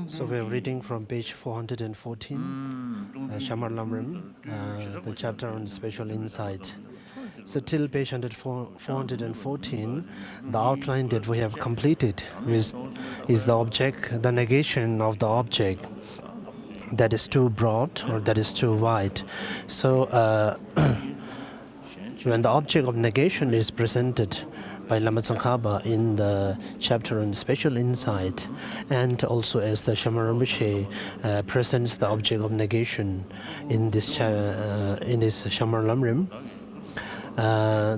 So we are reading from page 414, Jangchup Lamrim, the chapter on special insight. So till page 414, the outline that we have completed is the object, the negation of the object that is too broad or that is too wide. So when the object of negation is presented by Lama Tsongkhapa in the chapter on special insight, and also as the Shamar Rinpoche presents the object of negation in this Shamar Lamrim,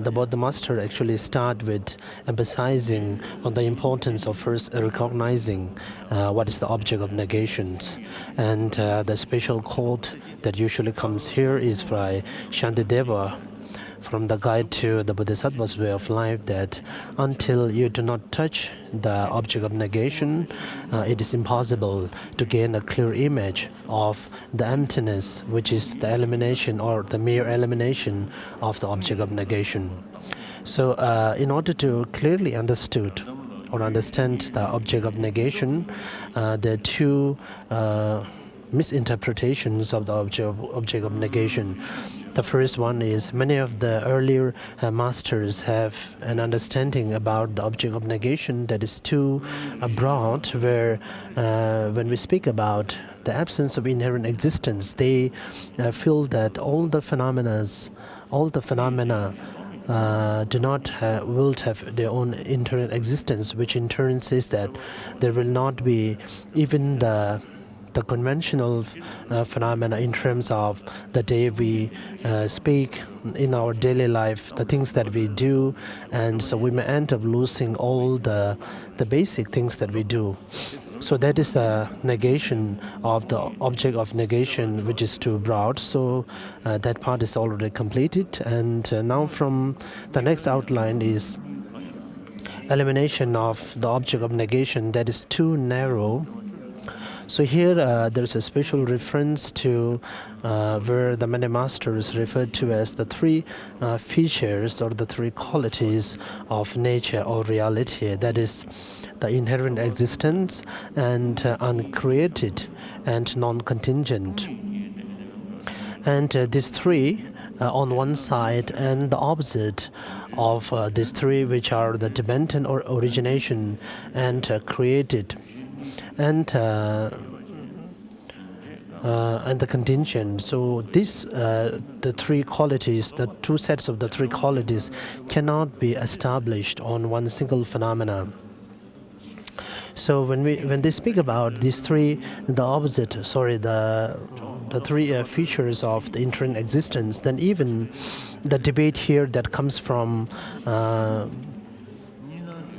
the Buddha Master actually start with emphasizing on the importance of first recognizing what is the object of negations. And the special quote that usually comes here is by Shantideva from the Guide to the Bodhisattva's Way of Life, that until you do not touch the object of negation, it is impossible to gain a clear image of the emptiness, which is the elimination or the mere elimination of the object of negation. So in order to clearly understood or understand the object of negation, there are two misinterpretations of the object of negation. The first one is many of the earlier masters have an understanding about the object of negation that is too broad, where when we speak about the absence of inherent existence, they feel that all the phenomena do not will have their own inherent existence, which in turn says that there will not be even the conventional phenomena in terms of the day we speak in our daily life, the things that we do, and so we may end up losing all the basic things that we do. So that is a negation of the object of negation, which is too broad. So that part is already completed, and now from the next outline is elimination of the object of negation that is too narrow. So here there's a special reference to where the many masters referred to as the three features or the three qualities of nature or reality. That is the inherent existence and uncreated and non-contingent. And these three on one side, and the opposite of these three, which are the dependent or origination and created, and the contingent. So this, the three qualities, the two sets of the three qualities, cannot be established on one single phenomena. So when they speak about these three, the opposite, the three features of the inherent existence, then even the debate here that comes from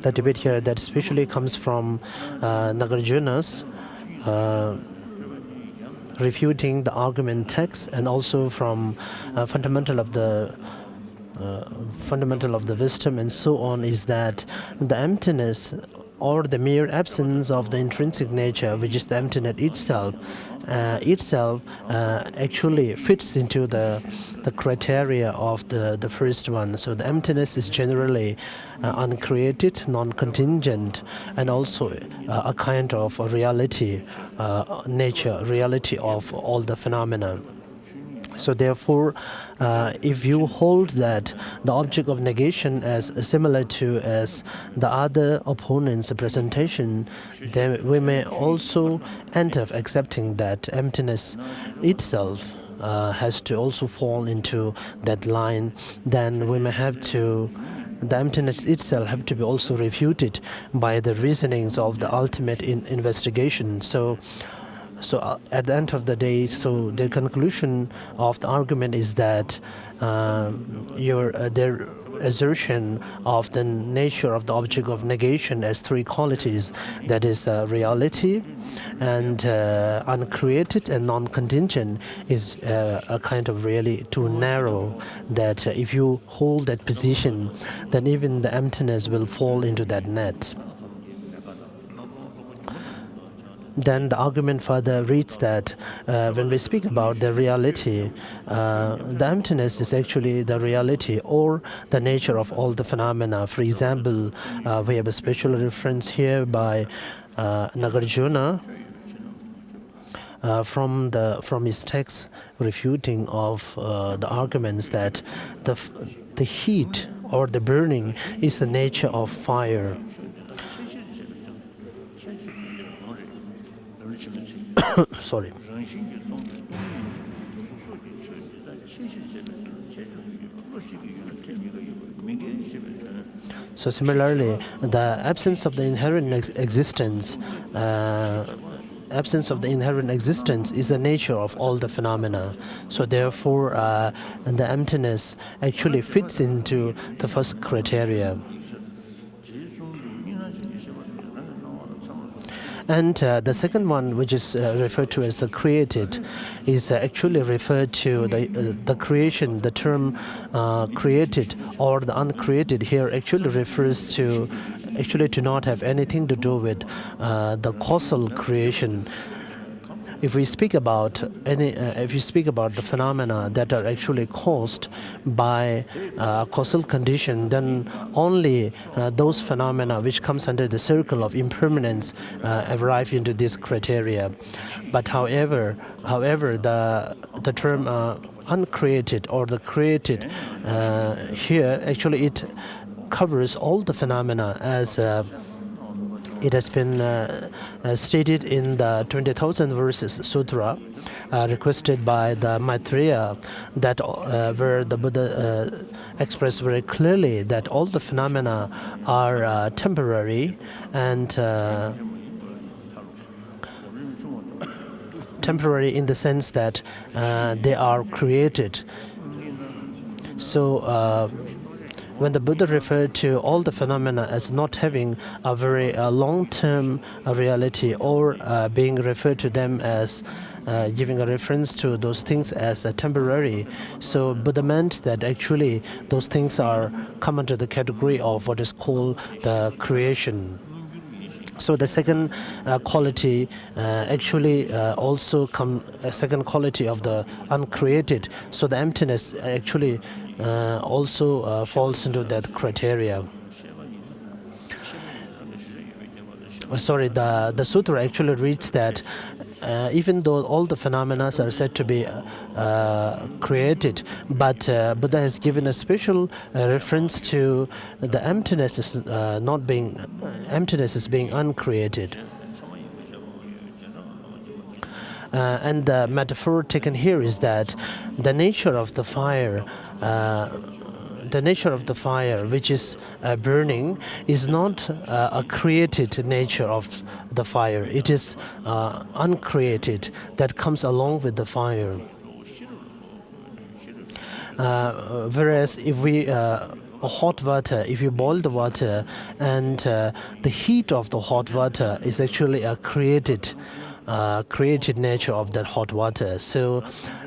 that especially comes from Nagarjuna's refuting the argument text, and also from fundamental of the wisdom and so on, is that the emptiness or the mere absence of the intrinsic nature, which is the emptiness itself, actually fits into the criteria of the first one. So the emptiness is generally uncreated, non-contingent, and also a kind of a reality, reality of all the phenomena. So therefore, if you hold that the object of negation as similar to as the other opponent's presentation, then we may also end up accepting that emptiness itself has to also fall into that line. Then we may have to, the emptiness itself have to be also refuted by the reasonings of the ultimate investigation. So at the end of the day, so the conclusion of the argument is that their assertion of the nature of the object of negation as three qualities, that is reality and uncreated and non-contingent, is a kind of really too narrow, that if you hold that position, then even the emptiness will fall into that net. Then the argument further reads that when we speak about the reality, the emptiness is actually the reality or the nature of all the phenomena. For example, we have a special reference here by Nagarjuna from his text refuting of the arguments that the heat or the burning is the nature of fire. Sorry. So similarly, the absence of the inherent existence is the nature of all the phenomena. So therefore, the emptiness actually fits into the first criteria. And the second one, which is referred to as the created, is actually referred to the creation. The term created or the uncreated here actually refers to not have anything to do with the causal creation. if we speak about if you speak about the phenomena that are actually caused by causal condition, then only those phenomena which comes under the circle of impermanence arrive into this criteria. But however, the term uncreated or the created here actually it covers all the phenomena as it has been stated in the 20,000 verses sutra requested by the Maitreya, that where the Buddha expressed very clearly that all the phenomena are temporary and temporary in the sense that they are created. So when the Buddha referred to all the phenomena as not having a very long-term reality, or being referred to them as giving a reference to those things as temporary, so Buddha meant that actually those things are come under the category of what is called the creation. So the second quality actually also a second quality of the uncreated. So the emptiness actually also falls into that criteria. Sorry, the sutra actually reads that even though all the phenomena are said to be created, but Buddha has given a special reference to the emptiness is being uncreated. And the metaphor taken here is that the nature of the fire, which is burning, is not a created nature of the fire. It is uncreated that comes along with the fire. Whereas if we hot water, if you boil the water, and the heat of the hot water is actually a created nature of that hot water. So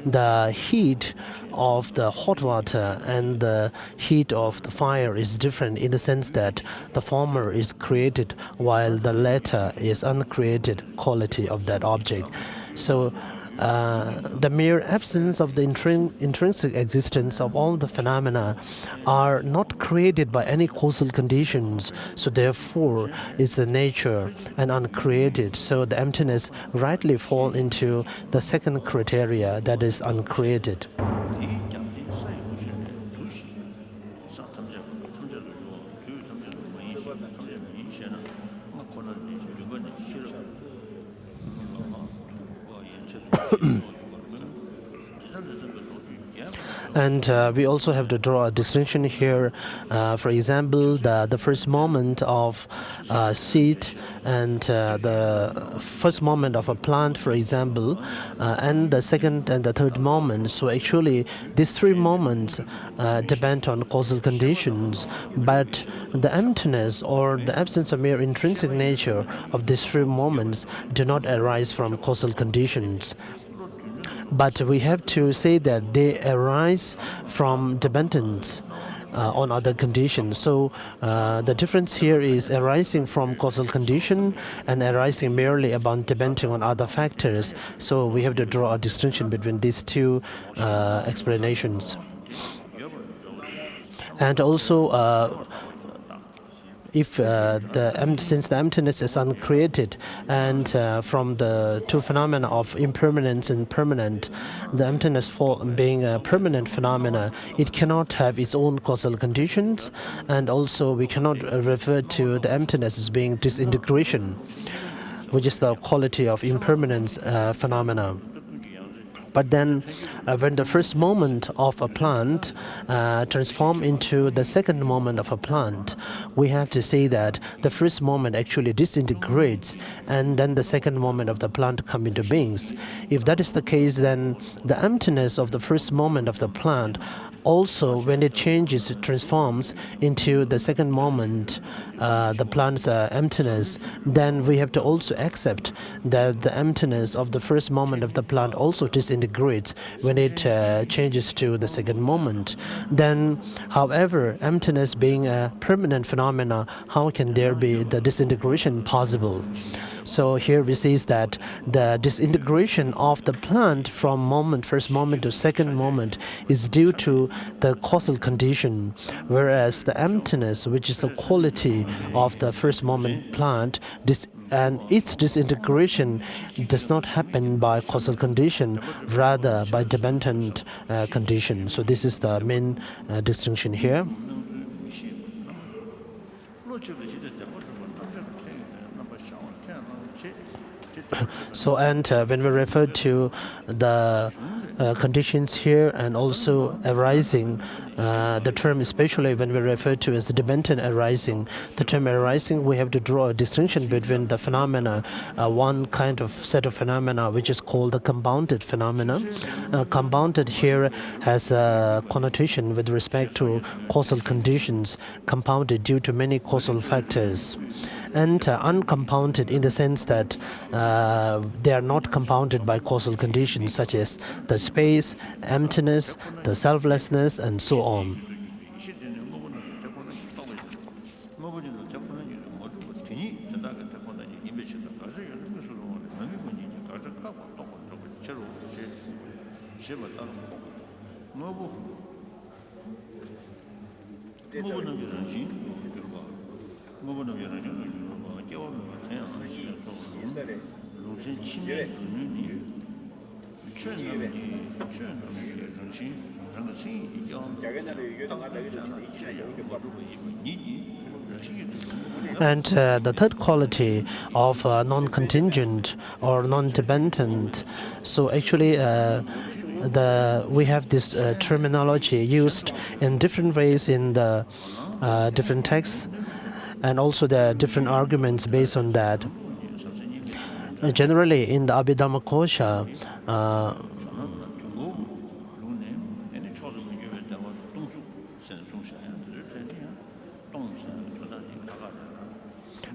the heat of the hot water and the heat of the fire is different in the sense that the former is created while the latter is uncreated quality of that object. So the mere absence of the intrinsic existence of all the phenomena are not created by any causal conditions, so therefore is the nature and uncreated. So the emptiness rightly fall into the second criteria, that is uncreated. And we also have to draw a distinction here. For example, the first moment of seed and the first moment of a plant, for example, and the second and the third moment. So actually, these three moments depend on causal conditions, but the emptiness or the absence of mere intrinsic nature of these three moments do not arise from causal conditions. But we have to say that they arise from dependence on other conditions. So the difference here is arising from causal condition and arising merely about depending on other factors. So we have to draw a distinction between these two explanations. And also, if since the emptiness is uncreated, and from the two phenomena of impermanence and permanent, the emptiness being a permanent phenomena, it cannot have its own causal conditions, and also we cannot refer to the emptiness as being disintegration, which is the quality of impermanence phenomena. But then when the first moment of a plant transforms into the second moment of a plant, we have to say that the first moment actually disintegrates, and then the second moment of the plant comes into beings. If that is the case, then the emptiness of the first moment of the plant also, when it changes, it transforms into the second moment, the plant's emptiness, then we have to also accept that the emptiness of the first moment of the plant also disintegrates when it changes to the second moment. Then, however, emptiness being a permanent phenomena, how can there be the disintegration possible? So here we see that the disintegration of the plant from first moment to second moment is due to the causal condition, whereas the emptiness, which is the quality of the first moment plant, and its disintegration does not happen by causal condition, rather by dependent condition. So this is the main distinction here. So, and when we refer to the conditions here and also arising, the term especially when we refer to as dependent arising, the term arising, we have to draw a distinction between the phenomena, one kind of set of phenomena which is called the compounded phenomena. Compounded here has a connotation with respect to causal conditions, compounded due to many causal factors, and uncompounded in the sense that they are not compounded by causal conditions such as the space, emptiness, the selflessness, and so on. And the third quality of non-contingent or non-dependent, so actually we have this terminology used in different ways in the different texts, and also the different arguments based on that. Generally, in the Abhidhammakosha,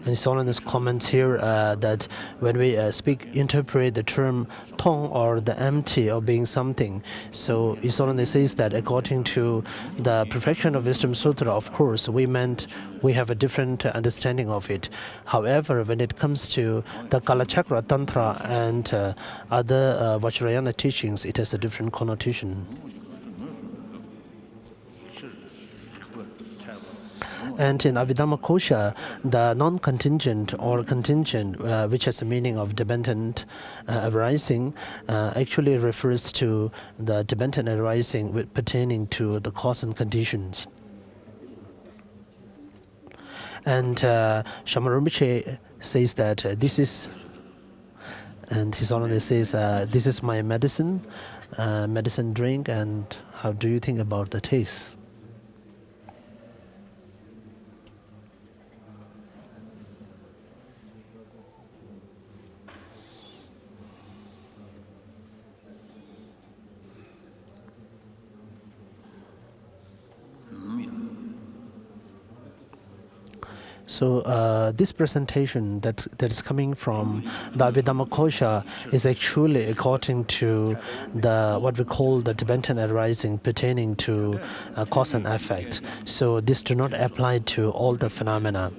and His Holiness comments here that when we interpret the term tong or the empty or being something, so His Holiness says that according to the Perfection of Wisdom Sutra, of course, we have a different understanding of it. However, when it comes to the Kalachakra Tantra and other Vajrayana teachings, it has a different connotation. And in Abhidhammakosha, the non-contingent or contingent, which has the meaning of dependent arising, actually refers to the dependent arising pertaining to the cause and conditions. And Shamarumbiche says that this is, and His Holiness says, this is my medicine drink, and how do you think about the taste? So this presentation that is coming from the Abhidhammakosha is actually according to what we call the dependent arising pertaining to cause and effect. So this do not apply to all the phenomena.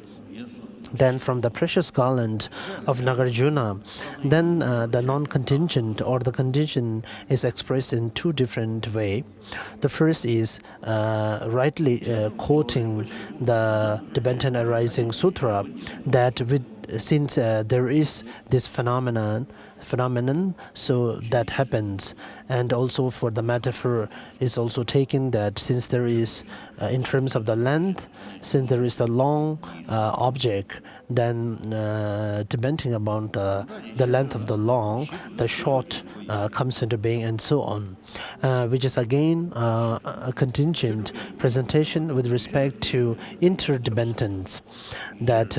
Then from the precious garland of Nagarjuna, then the non-contingent or the contingent is expressed in two different ways. The first is rightly quoting the dependent arising sutra, that since there is this phenomenon, so that happens. And also for the metaphor is also taken that since there is, in terms of the length, since there is the long object, then depending upon the length of the long, the short comes into being, and so on, which is again a contingent presentation with respect to interdependence, that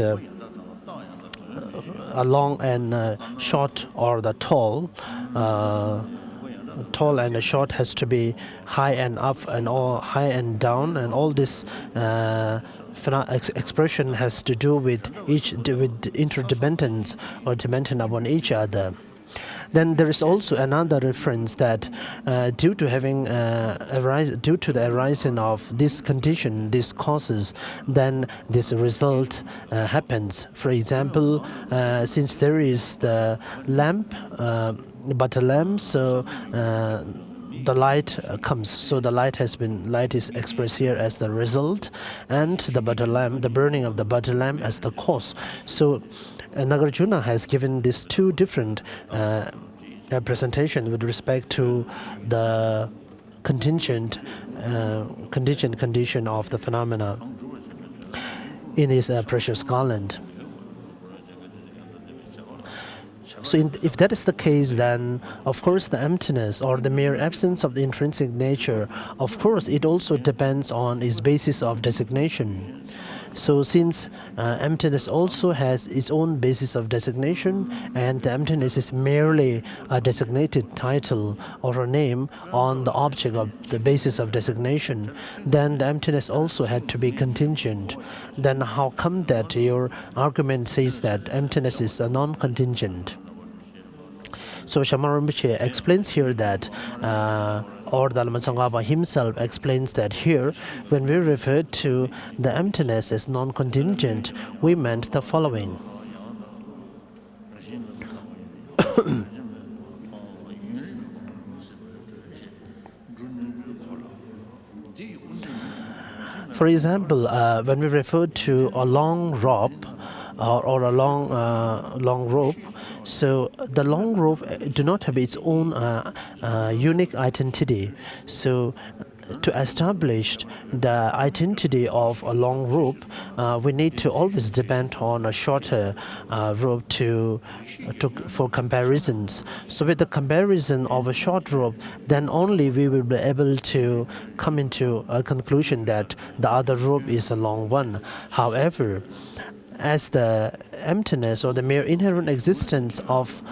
a long and short, or the tall and the short has to be high and up and all high and down, and all this expression has to do with interdependence or dependent upon each other. Then there is also another reference that due to the arising of this condition, these causes, then this result happens. For example, since there is the lamp, but a lamp, so the light comes. So the light is expressed here as the result, and the butter lamp, the burning of the butter lamp, as the cause. So Nagarjuna has given these two different presentations with respect to the contingent condition of the phenomena in his precious garland. So if that is the case, then of course the emptiness or the mere absence of the intrinsic nature, of course it also depends on its basis of designation. So since emptiness also has its own basis of designation, and the emptiness is merely a designated title or a name on the object of the basis of designation, then the emptiness also had to be contingent. Then how come that your argument says that emptiness is a non-contingent? So Shamar Rinpoche explains here that, or the Lama Tsongkhapa himself explains that here, when we refer to the emptiness as non-contingent, we meant the following. For example, when we refer to a long rope or a long rope, so the long rope do not have its own unique identity. So to establish the identity of a long rope, we need to always depend on a shorter rope for comparisons. So with the comparison of a short rope, then only we will be able to come into a conclusion that the other rope is a long one. However, as the emptiness or the mere inherent existence of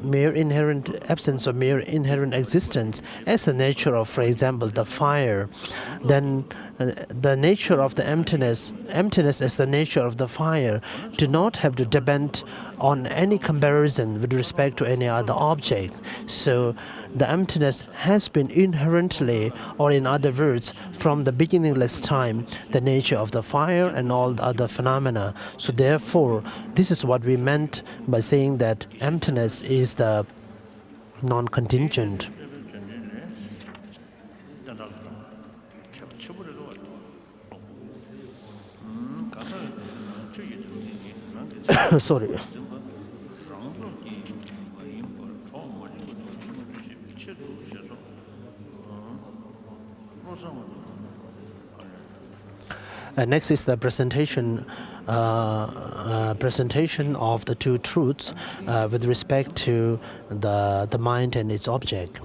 mere inherent absence of mere inherent existence as the nature of, for example, the fire, then the nature of the emptiness as the nature of the fire do not have to depend on any comparison with respect to any other object. So the emptiness has been inherently, or in other words, from the beginningless time, the nature of the fire and all the other phenomena. So therefore, this is what we meant by saying that emptiness is the non-contingent. Sorry. Next is the presentation of the two truths with respect to the mind and its object.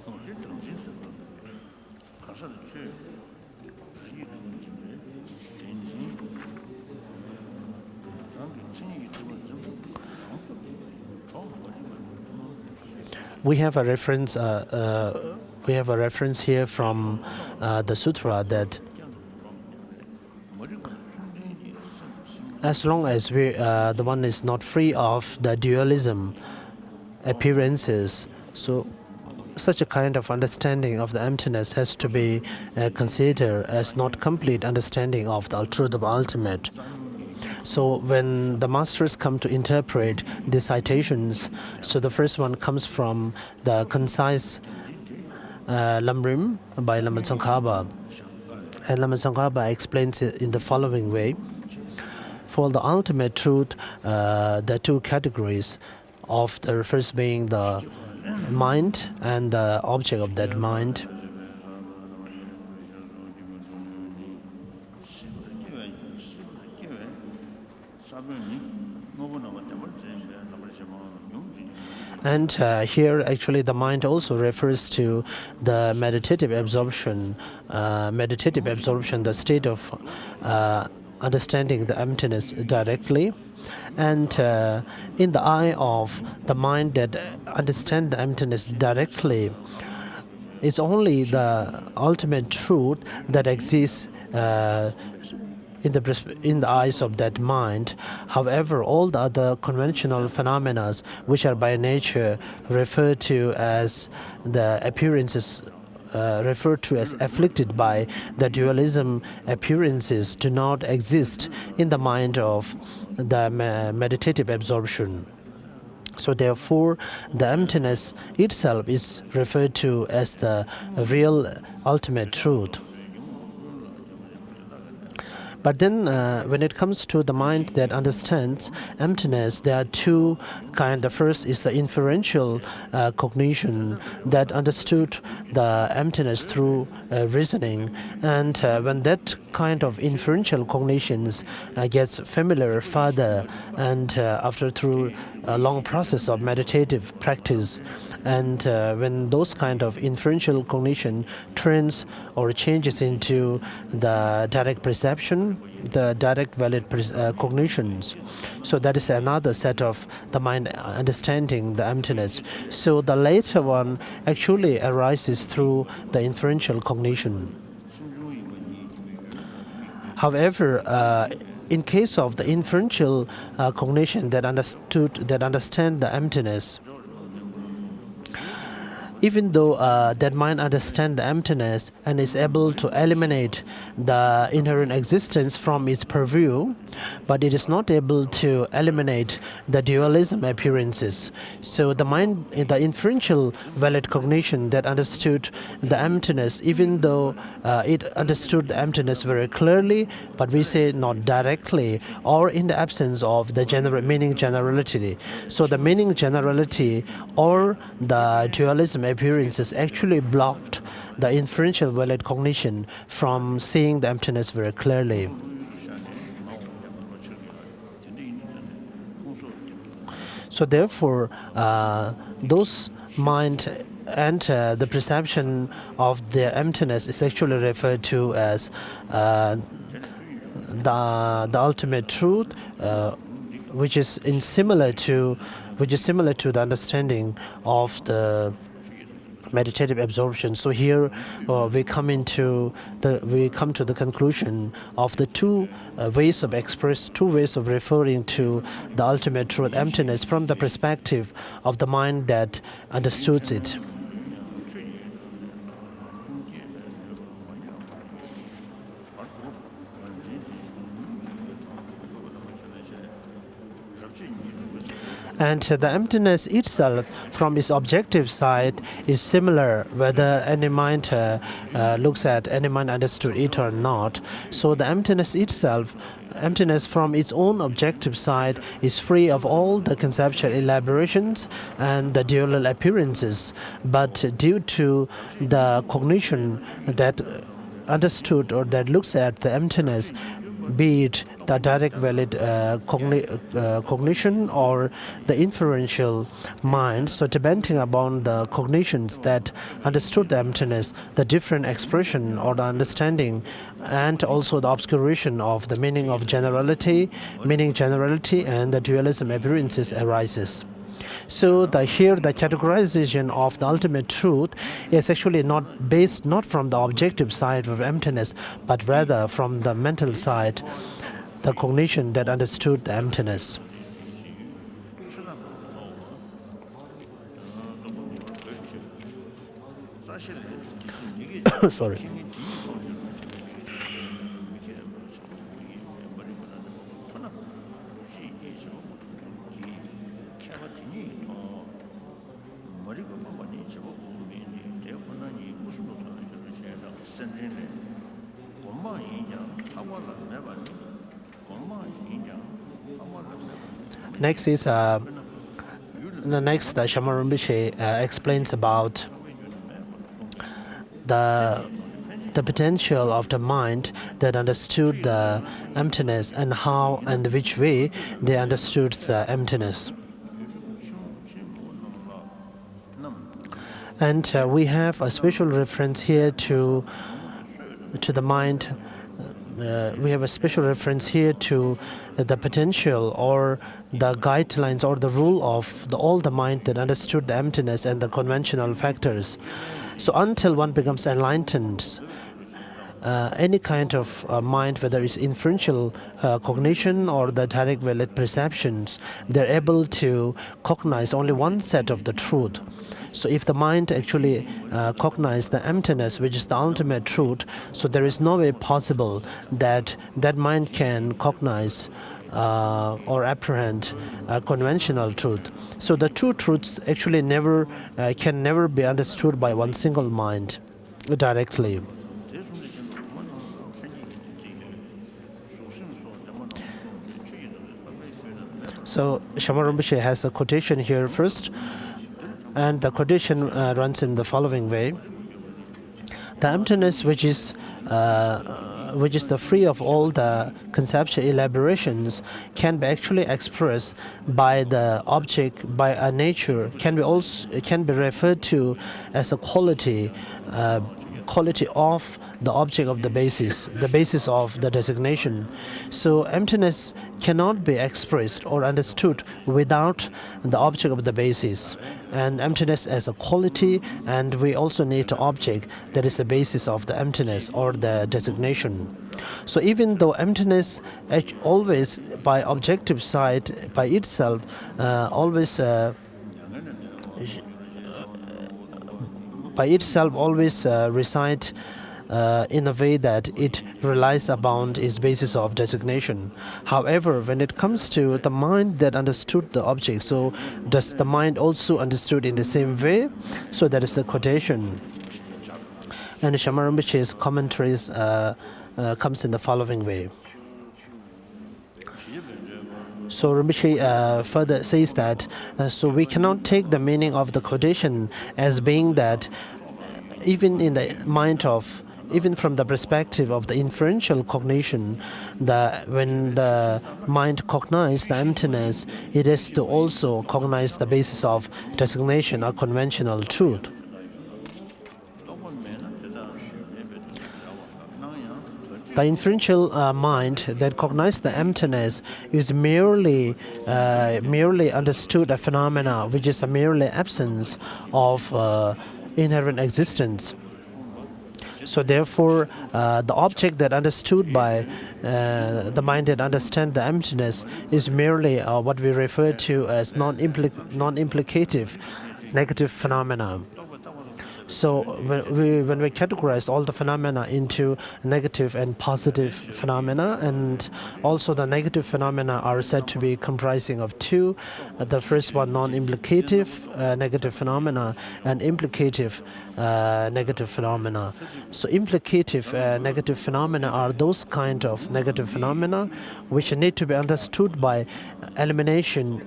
We have a reference. We have a reference here from the sutra that as long as the one is not free of the dualism appearances, so such a kind of understanding of the emptiness has to be considered as not complete understanding of the truth of ultimate. So when the masters come to interpret the citations, so the first one comes from the concise Lamrim by Lama Tsongkhapa. And Lama Tsongkhapa explains it in the following way. For the ultimate truth, there are two categories of the first being the mind and the object of that mind. And here actually the mind also refers to the meditative absorption, the state of understanding the emptiness directly. And in the eye of the mind that understands the emptiness directly, it's only the ultimate truth that exists in the eyes of that mind. However, all the other conventional phenomena, which are by nature referred to as the appearances, referred to as afflicted by the dualism appearances, do not exist in the mind of the meditative absorption. So therefore, the emptiness itself is referred to as the real ultimate truth. But then when it comes to the mind that understands emptiness, there are two kinds. The first is the inferential cognition that understood the emptiness through reasoning. And when that kind of inferential cognitions gets familiar further, and after through a long process of meditative practice, and when those kind of inferential cognition turns or changes into the direct perception, the direct valid cognitions, so that is another set of the mind understanding the emptiness. So the later one actually arises through the inferential cognition. However, in case of the inferential cognition that understand the emptiness, even though that mind understands the emptiness and is able to eliminate the inherent existence from its purview, but it is not able to eliminate the dualism appearances. So the mind, the inferential valid cognition that understood the emptiness, even though it understood the emptiness very clearly, but we say not directly, or in the absence of the meaning generality. So the meaning generality or the dualism appearances actually blocked the inferential valid cognition from seeing the emptiness very clearly. So therefore, those mind and the perception of the emptiness is actually referred to as the ultimate truth, which is similar to the understanding of the meditative absorption. So here we come to the conclusion of the two ways of referring to the ultimate truth, emptiness, from the perspective of the mind that understood it. And the emptiness itself, from its objective side, is similar whether any mind looks at, any mind understood it or not. So the emptiness itself, emptiness from its own objective side, is free of all the conceptual elaborations and the dual appearances. But due to the cognition that understood or that looks at the emptiness, be it the direct valid cognition or the inferential mind, so depending upon the cognitions that understood the emptiness, the different expression or the understanding and also the obscuration of the meaning generality and the dualism appearances arises. So here the categorization of the ultimate truth is actually not based from the objective side of emptiness, but rather from the mental side, the cognition that understood the emptiness. Sorry. Next is Shaman Rinpoche explains about the potential of the mind that understood the emptiness and how and which way they understood the emptiness. And we have a special reference here to the mind. We have a special reference here to the potential or the guidelines or the rule of all the mind that understood the emptiness and the conventional factors. So until one becomes enlightened, any kind of mind, whether it's inferential cognition or the direct valid perceptions, they're able to cognize only one set of the truth. So if the mind actually cognizes the emptiness, which is the ultimate truth, so there is no way possible that that mind can cognize or apprehend conventional truth. So the two truths actually can never be understood by one single mind directly. So Shama Rinpoche has a quotation here first, and the quotation runs in the following way: the emptiness which is the free of all the conceptual elaborations can be actually expressed by the object, by a nature, can be referred to as a quality of the object of the basis of the designation. So emptiness cannot be expressed or understood without the object of the basis, and emptiness as a quality, and we also need an object that is the basis of the emptiness or the designation. So even though emptiness always by objective side by itself always reside in a way that it relies upon its basis of designation. However, when it comes to the mind that understood the object, so does the mind also understood in the same way? So that is the quotation. And Shama Rinpoche's commentaries comes in the following way. So Rinpoche further says that so we cannot take the meaning of the quotation as being that even in the mind of, even from the perspective of the inferential cognition, when the mind cognizes the emptiness, it is to also cognize the basis of designation or conventional truth. The inferential mind that cognizes the emptiness is merely understood a phenomena which is a merely absence of inherent existence. So therefore, the object that understood by the mind that understands the emptiness is merely what we refer to as non-implicative negative phenomena. So when we categorize all the phenomena into negative and positive phenomena, and also the negative phenomena are said to be comprising of two. The first one, non-implicative negative phenomena, and implicative negative phenomena. So implicative negative phenomena are those kind of negative phenomena which need to be understood by eliminating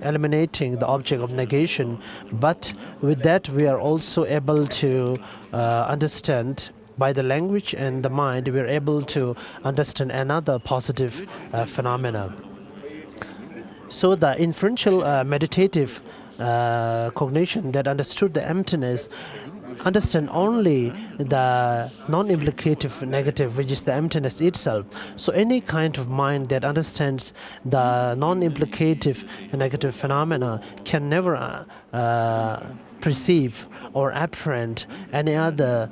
the object of negation. But with that, we are also able to understand by the language and the mind, we are able to understand another positive phenomena. So the inferential meditative cognition that understood the emptiness understand only the non-implicative negative, which is the emptiness itself. So any kind of mind that understands the non-implicative negative phenomena can never perceive or apprehend any other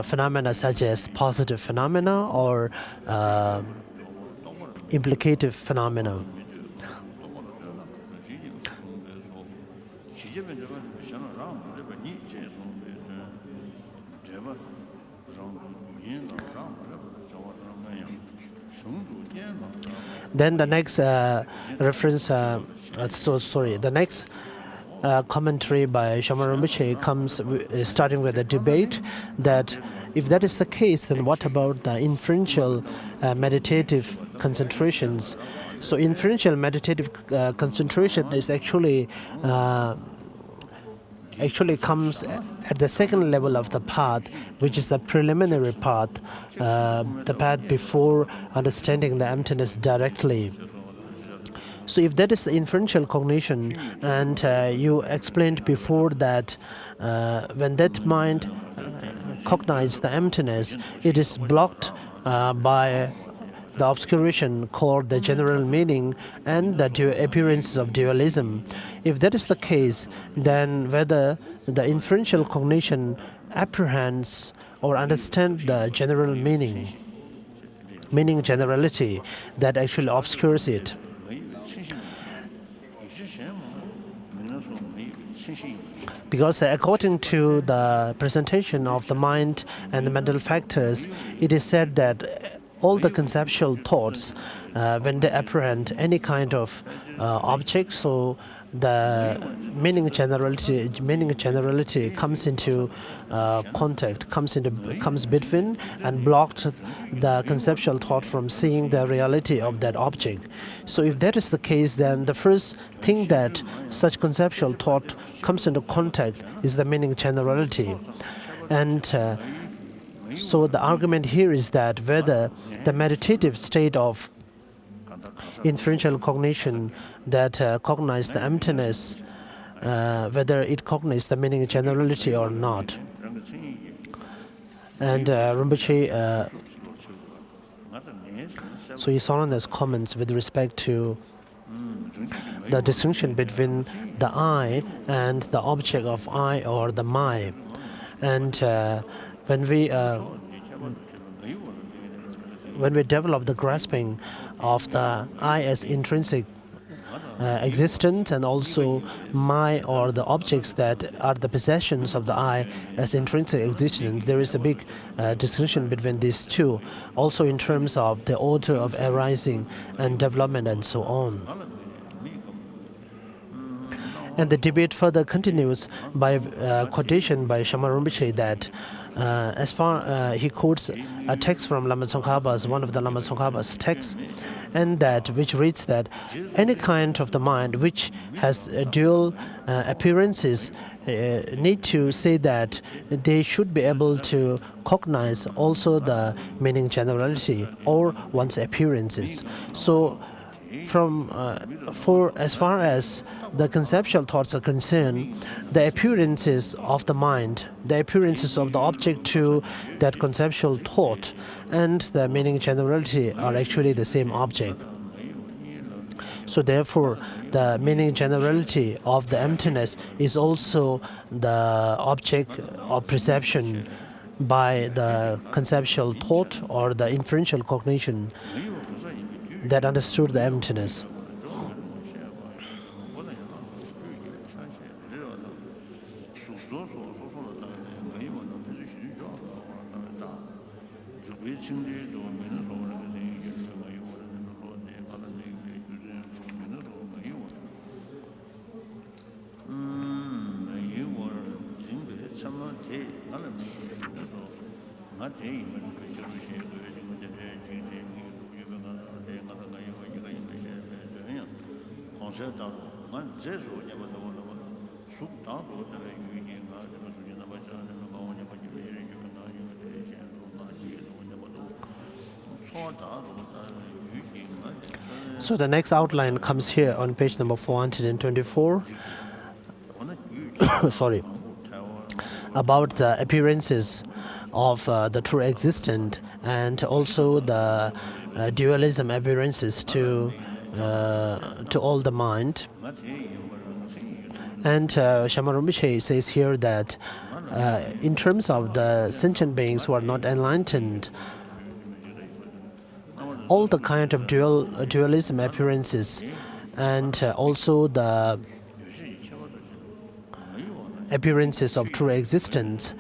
phenomena such as positive phenomena or implicative phenomena. Then the next reference, the next commentary by Shama Rinpoche comes starting with a debate that if that is the case, then what about the inferential meditative concentrations? So inferential meditative concentration is actually comes at the second level of the path, which is the preliminary path, the path before understanding the emptiness directly. So if that is the inferential cognition, and you explained before that when that mind cognizes the emptiness, it is blocked by the obscuration called the general meaning and the appearances of dualism. If that is the case, then whether the inferential cognition apprehends or understands the general meaning. meaning generality that actually obscures it. Because according to the presentation of the mind and the mental factors, it is said that all the conceptual thoughts, when they apprehend any kind of object, so the meaning generality comes into contact, comes between and blocked the conceptual thought from seeing the reality of that object. So if that is the case, then the first thing that such conceptual thought comes into contact is the meaning generality. And so the argument here is that whether the meditative state of inferential cognition that cognize the emptiness, whether it cognizes the meaning generality or not. And Rinpoche, so His Holiness comments with respect to the distinction between the I and the object of I or the my. And when we develop the grasping of the I as intrinsic existence and also my or the objects that are the possessions of the I as intrinsic existence, there is a big distinction between these two, also in terms of the order of arising and development and so on. And the debate further continues by quotation by Shama Rinpoche that as far he quotes a text from Lama Tsongkhapa's, one of the Lama Tsongkhapa's texts, and that which reads that any kind of the mind which has dual appearances need to say that they should be able to cognize also the meaning generality or one's appearances. So for as far as the conceptual thoughts are concerned, the appearances of the mind, the appearances of the object to that conceptual thought, and the meaning generality are actually the same object. So therefore, the meaning generality of the emptiness is also the object of perception by the conceptual thought or the inferential cognition that understood the emptiness. So the next outline comes here on page number 424. Sorry, about the appearances of the true existent and also the dualism appearances to all the mind. And Shama Rinpoche says here that in terms of the sentient beings who are not enlightened, all the kind of dualism appearances and also the appearances of true existence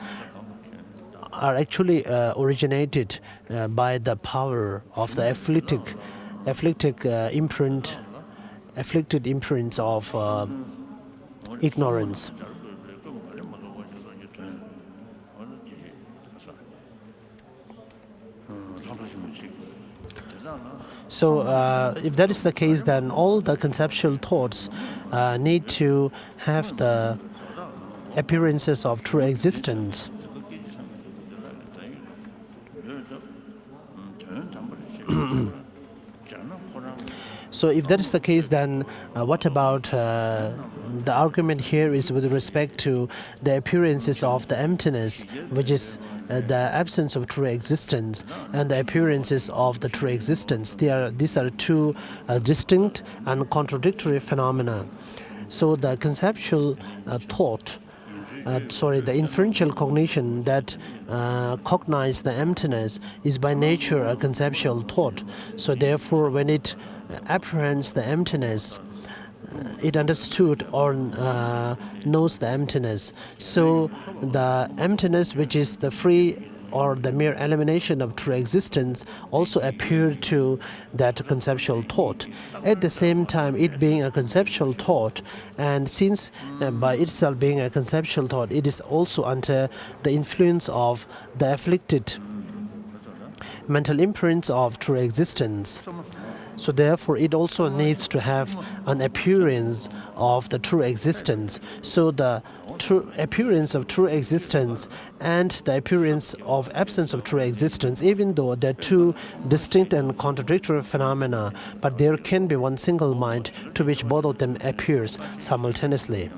are actually originated by the power of the afflicted imprints of ignorance. So if that is the case, then all the conceptual thoughts need to have the appearances of true existence. So if that is the case, then what about the argument here is with respect to the appearances of the emptiness, which is the absence of true existence, and the appearances of the true existence. These are two distinct and contradictory phenomena. So the conceptual thought the inferential cognition that cognize the emptiness is by nature a conceptual thought. So therefore, when it apprehends the emptiness, it understood or knows the emptiness. So the emptiness, which is the free or the mere elimination of true existence, also appeared to that conceptual thought. At the same time, it being a conceptual thought, and since by itself being a conceptual thought, it is also under the influence of the afflicted mental imprints of true existence. So therefore, it also needs to have an appearance of the true existence. So the true appearance of true existence and the appearance of absence of true existence, even though they're two distinct and contradictory phenomena, but there can be one single mind to which both of them appears simultaneously.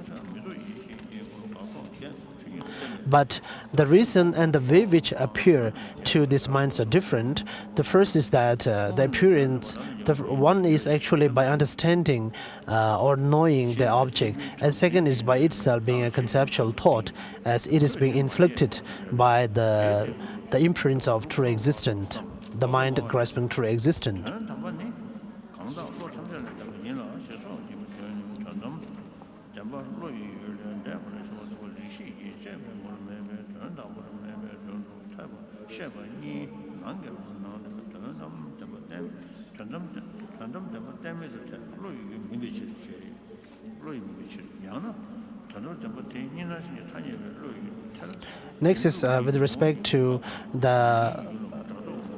But the reason and the way which appear to these minds are different. The first is that the appearance, one is actually by understanding or knowing the object, and second is by itself being a conceptual thought, as it is being inflicted by the imprints of true existence, the mind grasping true existence. Next is with respect to the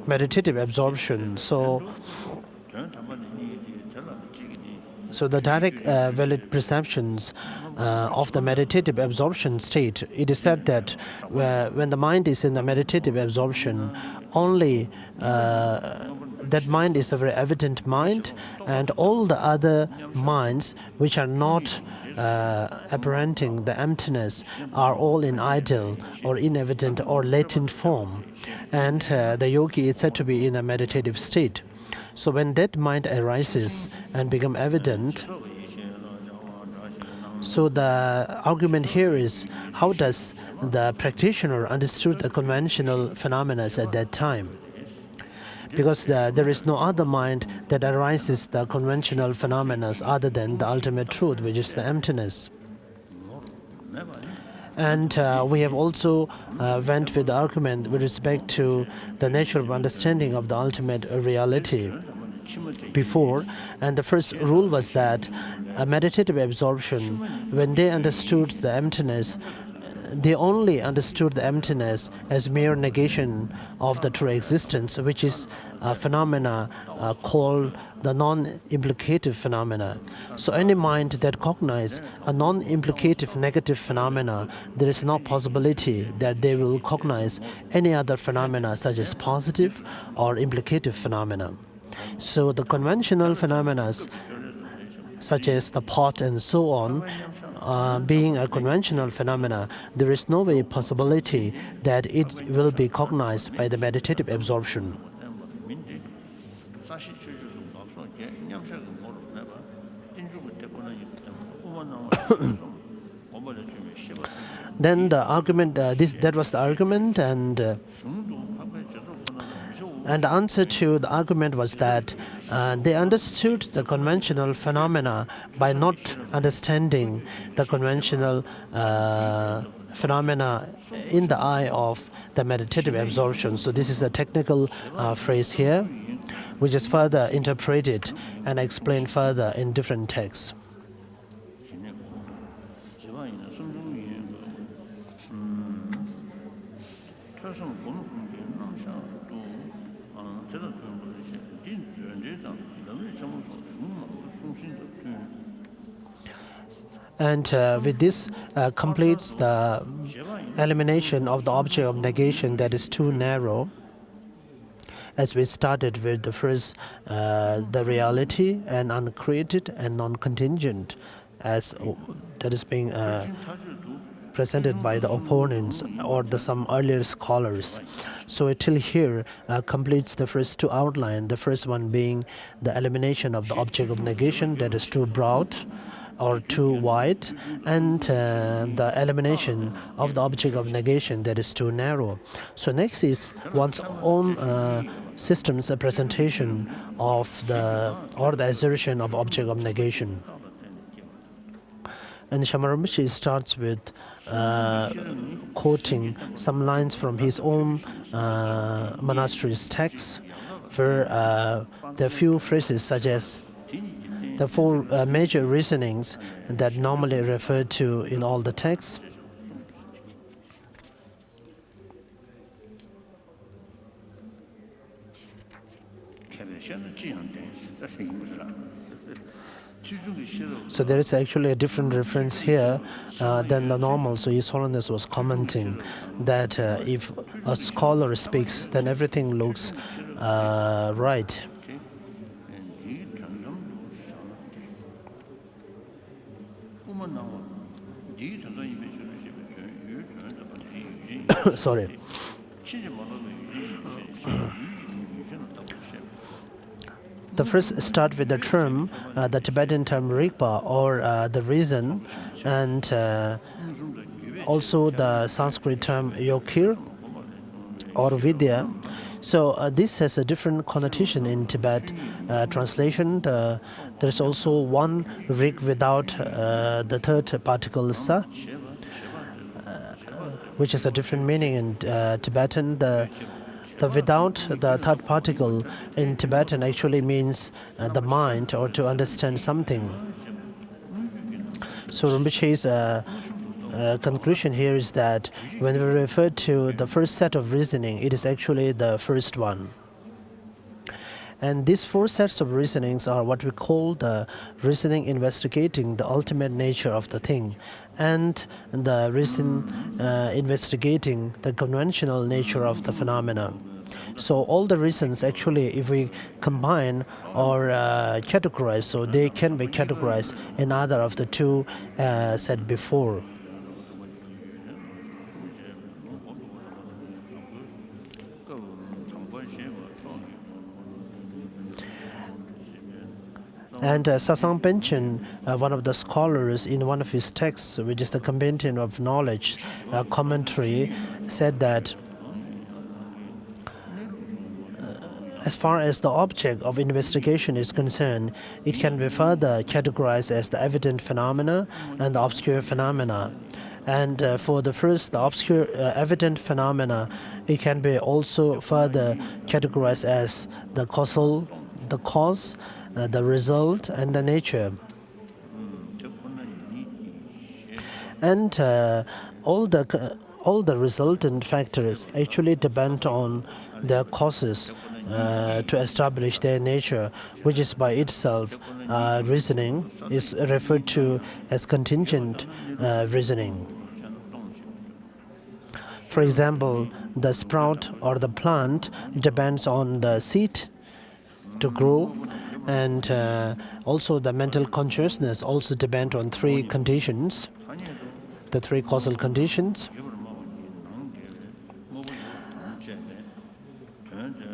meditative absorption. So the direct valid perceptions of the meditative absorption state, it is said that when the mind is in the meditative absorption, only that mind is a very evident mind, and all the other minds which are not apprehending the emptiness are all in idle or inevident or latent form, and the yogi is said to be in a meditative state. So when that mind arises and become evident, so the argument here is, how does the practitioner understood the conventional phenomena at that time? Because there is no other mind that arises the conventional phenomena other than the ultimate truth, which is the emptiness. And we have also went with the argument with respect to the nature of understanding of the ultimate reality before, and the first rule was that a meditative absorption, when they understood the emptiness, they only understood the emptiness as mere negation of the true existence, which is a phenomena called the non-implicative phenomena. So any mind that cognizes a non-implicative negative phenomena, there is no possibility that they will cognize any other phenomena such as positive or implicative phenomena. So the conventional phenomena such as the pot and so on, being a conventional phenomena, there is no way possibility that it will be cognized by the meditative absorption. Then the argument, that was the argument, and the answer to the argument was that they understood the conventional phenomena by not understanding the conventional phenomena in the eye of the meditative absorption. So this is a technical phrase here, which is further interpreted and explained further in different texts. And with this completes the elimination of the object of negation that is too narrow, as we started with the first, the reality and uncreated and non-contingent, as that is being presented by the opponents or some earlier scholars. So till here completes the first two outlines, the first one being the elimination of the object of negation that is too broad, or too wide, and the elimination of the object of negation that is too narrow. So next is one's own system's presentation of the assertion of object of negation. And Shamaramichi starts with quoting some lines from his own monastery's text, where there are few phrases such as the four major reasonings that normally referred to in all the texts. So there is actually a different reference here than the normal. So His Holiness was commenting that if a scholar speaks, then everything looks right. Sorry. The first start with the term, the Tibetan term Rigpa, or the reason, and also the Sanskrit term Yokir or Vidya. So this has a different connotation in Tibet translation. There's also one Rig without the third particle Sa, which is a different meaning in Tibetan. The without the third particle in Tibetan actually means the mind, or to understand something. So Rinpoche's conclusion here is that when we refer to the first set of reasoning, it is actually the first one. And these four sets of reasonings are what we call the reasoning investigating the ultimate nature of the thing, and the reason investigating the conventional nature of the phenomena. So all the reasons actually, if we combine or categorize, so they can be categorized in either of the two said before. And Sasang Penchen, one of the scholars, in one of his texts, which is the Compendium of Knowledge commentary, said that as far as the object of investigation is concerned, it can be further categorized as the evident phenomena and the obscure phenomena. And for the first, the obscure evident phenomena, it can be also further categorized as the cause, the result, and the nature. And all the resultant factors actually depend on their causes to establish their nature, which is by itself reasoning, is referred to as contingent reasoning. For example, the sprout or the plant depends on the seed to grow, and also the mental consciousness also depend on three conditions, the three causal conditions.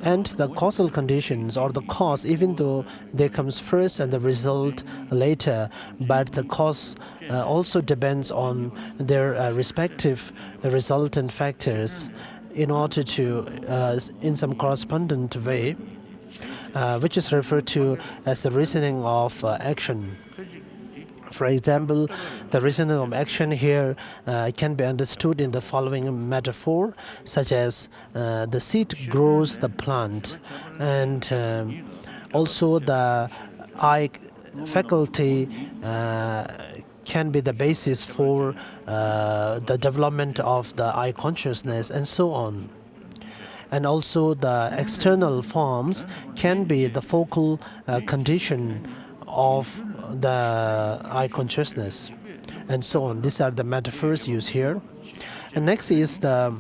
And the causal conditions, or the cause, even though they comes first and the result later, but the cause also depends on their respective resultant factors in order to, in some correspondent way, which is referred to as the reasoning of action. For example, the reasoning of action here can be understood in the following metaphor, such as the seed grows the plant, and also the eye faculty can be the basis for the development of the eye consciousness, and so on. And also the external forms can be the focal condition of the eye consciousness, and so on. These are the metaphors used here. And next is the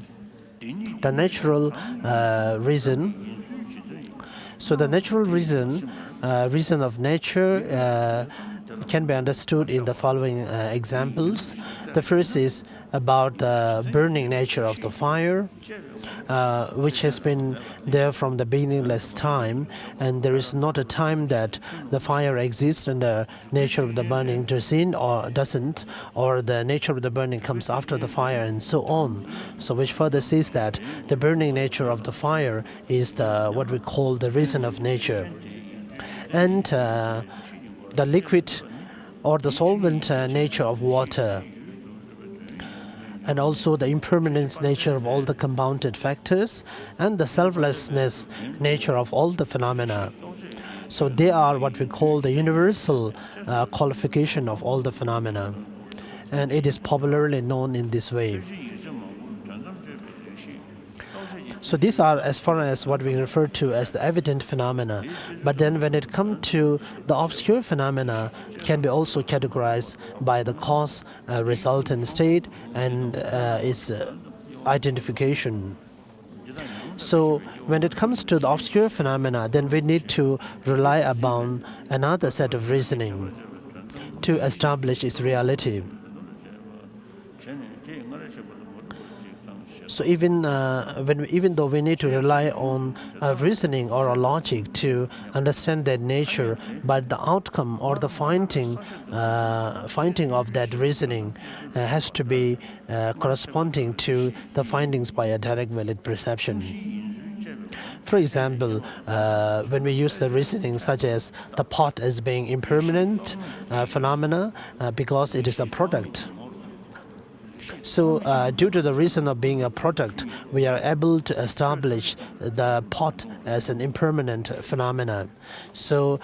natural reason. So the natural reason reason of nature can be understood in the following examples. The first is about the burning nature of the fire, which has been there from the beginningless time, and there is not a time that the fire exists and the nature of the burning doesn't, or the nature of the burning comes after the fire, and so on. So which further says that the burning nature of the fire is what we call the reason of nature. And the liquid or the solvent nature of water, and also the impermanence nature of all the compounded factors, and the selflessness nature of all the phenomena. So they are what we call the universal qualification of all the phenomena, and it is popularly known in this way. So these are as far as what we refer to as the evident phenomena. But then when it comes to the obscure phenomena, can be also categorized by the cause, resultant state, and its identification. So when it comes to the obscure phenomena, then we need to rely upon another set of reasoning to establish its reality. So even though we need to rely on reasoning or a logic to understand their nature, but the outcome or the finding of that reasoning has to be corresponding to the findings by a direct valid perception. For example, when we use the reasoning such as the pot as being impermanent phenomena because it is a product. So due to the reason of being a product, we are able to establish the pot as an impermanent phenomenon. So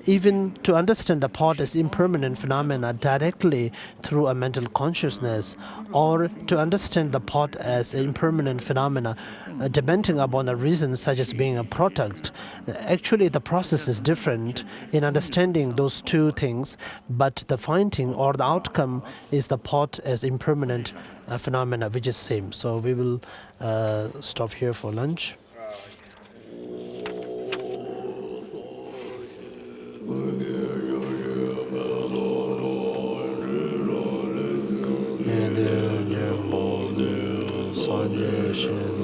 even to understand the pot as impermanent phenomena directly through a mental consciousness, or to understand the pot as impermanent phenomena depending upon a reason such as being a product, actually the process is different in understanding those two things, but the finding or the outcome is the pot as impermanent phenomena, which is same. So we will stop here for lunch. And